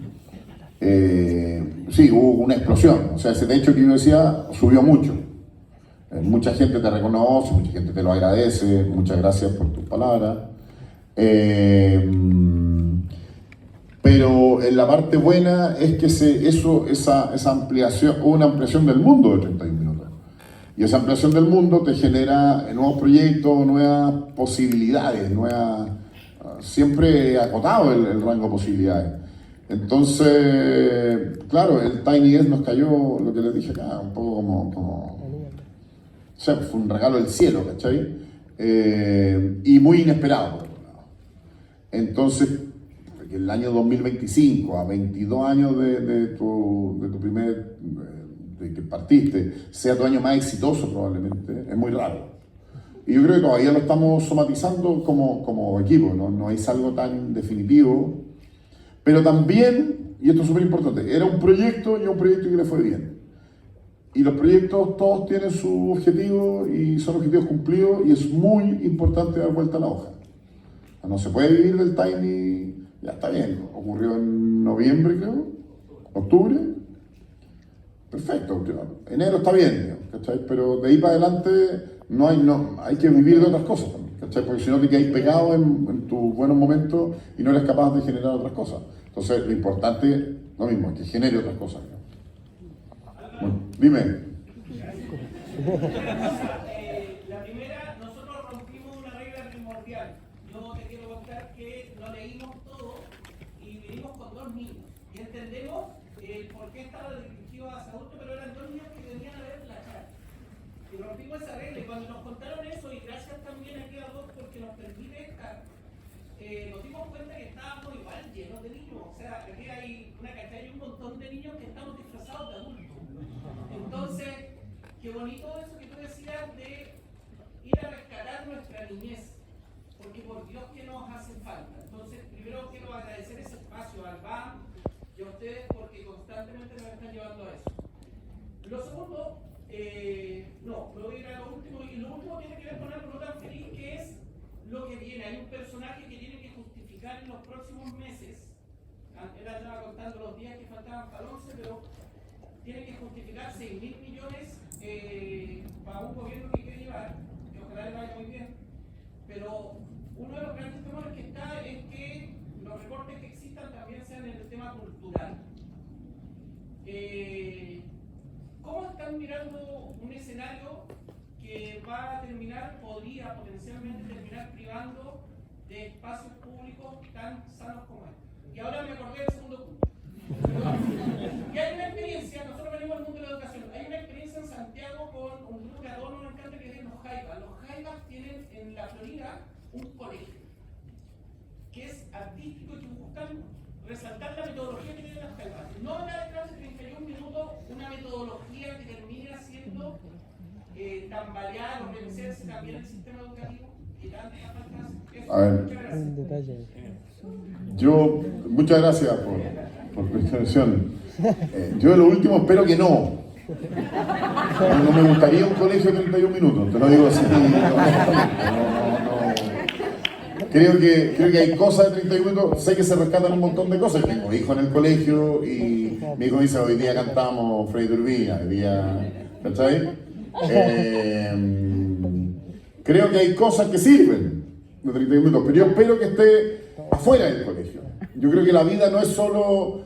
sí, hubo una explosión. O sea, ese techo que yo decía subió mucho. Mucha gente te reconoce, mucha gente te lo agradece, muchas gracias por tus palabras. Pero en la parte buena es que esa ampliación, hubo una ampliación del mundo de 31 minutos. Y esa ampliación del mundo te genera nuevos proyectos, nuevas posibilidades, siempre acotado el rango de posibilidades. Entonces, claro, el Tiny Desk nos cayó, lo que les dije acá, un poco como o sea, fue un regalo del cielo, ¿cachai? Y muy inesperado, por otro lado. Entonces, el año 2025, a 22 años de tu primer, de que partiste, sea tu año más exitoso probablemente, es muy raro. Y yo creo que todavía lo estamos somatizando como equipo, no es algo tan definitivo, pero también, y esto es súper importante, era un proyecto y un proyecto que le fue bien. Y los proyectos todos tienen su objetivo y son objetivos cumplidos y es muy importante dar vuelta a la hoja. No se puede vivir del Tiny, ya está bien, ocurrió en noviembre creo, octubre, perfecto, enero está bien, ¿cachai? Pero de ahí para adelante hay que vivir de otras cosas también, ¿cachai? Porque si no te quedas pegado en tus buenos momentos y no eres capaz de generar otras cosas. Entonces lo importante, lo mismo, es que genere otras cosas. Bueno, dime. La primera, nosotros rompimos una regla primordial. Yo te quiero contar que lo leímos todo y vinimos con 2 niños. Y entendemos por qué estaba dirigido a adultos, pero eran 2 niños que venían a ver la cara. Y rompimos esa regla. Y cuando nos contaron eso, y gracias también aquí a vos porque nos permite estar, nos dimos cuenta que estábamos igual llenos de niños. O sea, aquí hay una cantidad y un montón de niños que estamos disfrazados de adultos. Entonces, qué bonito eso que tú decías de ir a rescatar nuestra niñez, porque por Dios que nos hace falta. Entonces, primero quiero agradecer ese espacio al BAM y a ustedes porque constantemente nos están llevando a eso. Lo segundo, me voy a ir a lo último, y lo último tiene que ver con algo no tan feliz, que es lo que viene. Hay un personaje que tiene que justificar en los próximos meses. Él estaba contando los días que faltaban para el 11, pero tiene que justificar 6.000 millones para un gobierno que quiere llevar, que ojalá le vaya muy bien. Pero uno de los grandes temores que está es que los recortes que existan también sean en el tema cultural. ¿Cómo están mirando un escenario que va a terminar, podría potencialmente terminar privando de espacios públicos tan sanos como este? Y ahora me acordé del segundo punto. Y hay una experiencia, nosotros venimos del mundo de la educación, hay una experiencia en Santiago con un grupo que a todos nos encanta, que es los Jaivas. Los Jaivas tienen en la Florida un colegio que es artístico y que buscan resaltar la metodología que tienen las calvas. No una clase de 31 minutos, una metodología que termine haciendo tambalear o revencerse también el sistema educativo que tantas faltas. A ver. Muchas gracias por tu intervención. Yo de lo último espero que no. No me gustaría un colegio de 31 minutos, te lo digo así. Creo que hay cosas de 31 minutos, sé que se rescatan un montón de cosas. Tengo hijos en el colegio y mi hijo dice, hoy día cantamos Freddy Urbina, hoy día, ¿cachai? Creo que hay cosas que sirven de 31 minutos, pero yo espero que esté afuera del colegio. Yo creo que la vida no es solo...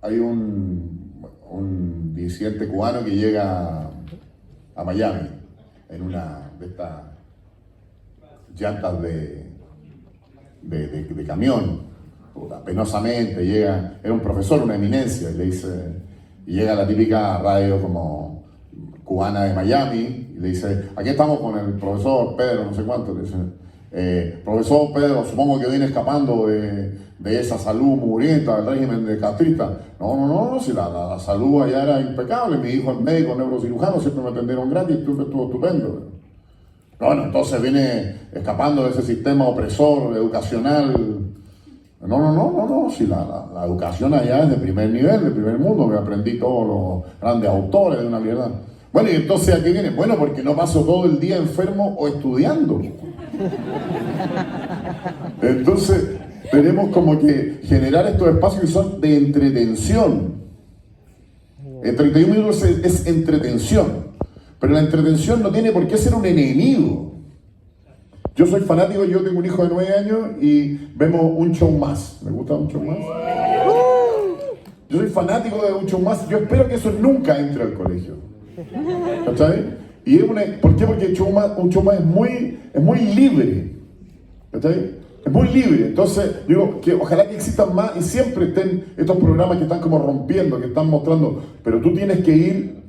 hay un disidente cubano que llega a Miami en una de estas llantas de camión, penosamente llega, era un profesor, una eminencia, y le dice, y llega la típica radio como cubana de Miami, y le dice, aquí estamos con el profesor Pedro, no sé cuánto, le dice, profesor Pedro, supongo que viene escapando de esa salud mugrienta del régimen de castrista. No, si la salud allá era impecable, mi hijo es médico, neurocirujano, siempre me atendieron gratis, estuvo estupendo. Bueno, entonces viene escapando de ese sistema opresor, educacional. No, si la educación allá es de primer nivel, de primer mundo, me aprendí todos los grandes autores de una verdad. Bueno, y entonces ¿a qué viene? Bueno, porque no paso todo el día enfermo o estudiando. Entonces, tenemos como que generar estos espacios que son de entretención. En 31 minutos es entretención. Pero la entretención no tiene por qué ser un enemigo. Yo soy fanático, yo tengo un hijo de 9 años y vemos Un Show Más. ¿Me gusta Un Show Más? Yo soy fanático de Un Show Más. Yo espero que eso nunca entre al colegio. ¿Cachai? Y ¿por qué? Porque Un Show Más es muy libre. ¿Cachai? Es muy libre. Entonces, digo que ojalá que existan más y siempre estén estos programas que están como rompiendo, que están mostrando. Pero tú tienes que ir.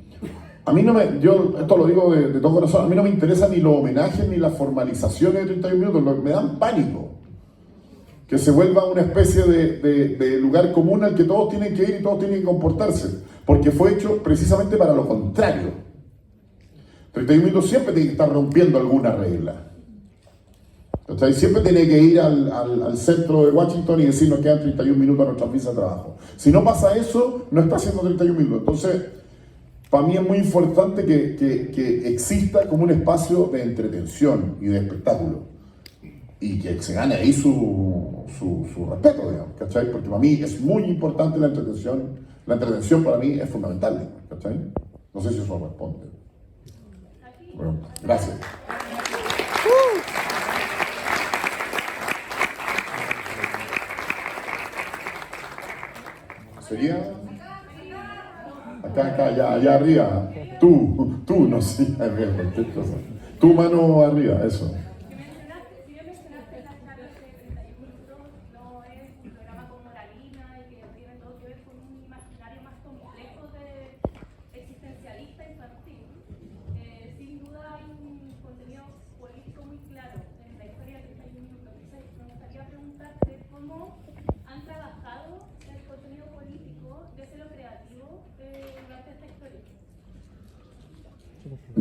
A mí yo esto lo digo de todo corazón, a mí no me interesa ni los homenajes ni las formalizaciones de 31 minutos, me dan pánico. Que se vuelva una especie de lugar común al que todos tienen que ir y todos tienen que comportarse. Porque fue hecho precisamente para lo contrario. 31 minutos siempre tiene que estar rompiendo alguna regla. Entonces, siempre tiene que ir al centro de Washington y decir nos quedan 31 minutos a nuestra visa de trabajo. Si no pasa eso, no está haciendo 31 minutos. Entonces, para mí es muy importante que exista como un espacio de entretención y de espectáculo. Y que se gane ahí su respeto, digamos, ¿cachai? Porque para mí es muy importante la entretención. La entretención para mí es fundamental, ¿cachai? No sé si eso responde. Bueno, gracias. Sería acá, allá arriba. Tú, no sé, tu mano arriba, eso.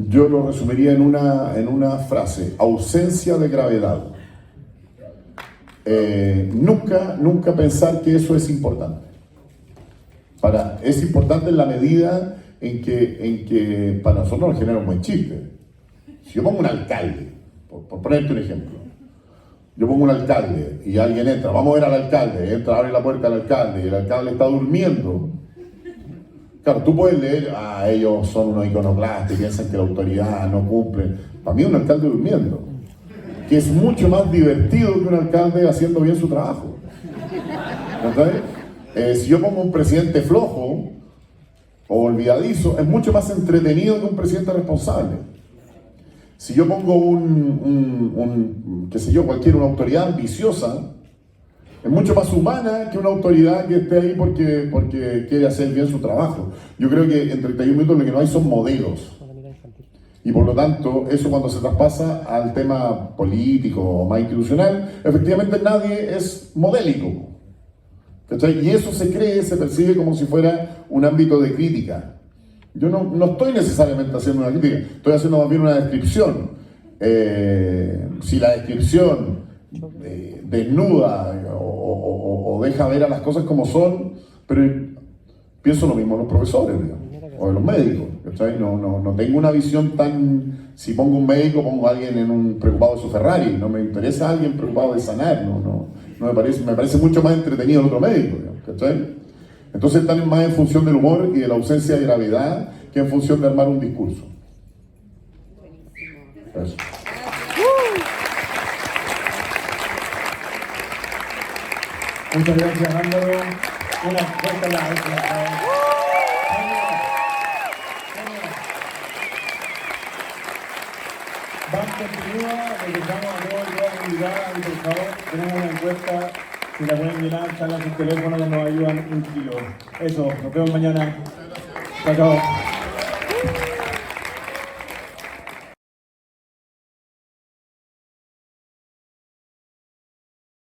Yo lo resumiría en una frase: ausencia de gravedad. Nunca pensar que eso es importante. Es importante en la medida en que para nosotros nos genera un buen chiste. Si yo pongo un alcalde, por ponerte un ejemplo, yo pongo un alcalde y alguien entra, vamos a ver al alcalde, abre la puerta al alcalde y el alcalde está durmiendo. Claro, tú puedes leer, ellos son unos iconoclastas y piensan que la autoridad no cumple. Para mí un alcalde durmiendo, que es mucho más divertido que un alcalde haciendo bien su trabajo. Si yo pongo un presidente flojo o olvidadizo, es mucho más entretenido que un presidente responsable. Si yo pongo una autoridad ambiciosa, es mucho más humana que una autoridad que esté ahí porque quiere hacer bien su trabajo. Yo creo que en 31 minutos lo que no hay son modelos. Y por lo tanto, eso cuando se traspasa al tema político o más institucional, efectivamente nadie es modélico. ¿Cachai? Y eso se cree, se percibe como si fuera un ámbito de crítica. Yo no estoy necesariamente haciendo una crítica, estoy haciendo más bien una descripción. Si la descripción desnuda o deja ver a las cosas como son, pero pienso lo mismo en los profesores, digamos, o en los médicos, ¿cachai? No tengo una visión tan, si pongo un médico, pongo a alguien preocupado de su Ferrari, no me interesa alguien preocupado de sanar, me parece mucho más entretenido el otro médico, digamos, ¿cachai? Entonces están más en función del humor y de la ausencia de gravedad que en función de armar un discurso. Eso. Muchas gracias, Álvaro. Una fuerte aplauso. Van continúa, regresamos a todos los invitados y por favor, tenemos una encuesta, si la pueden mirar, charlan sus teléfonos, nos ayudan un kilo. Eso, nos vemos mañana. Chao, chao.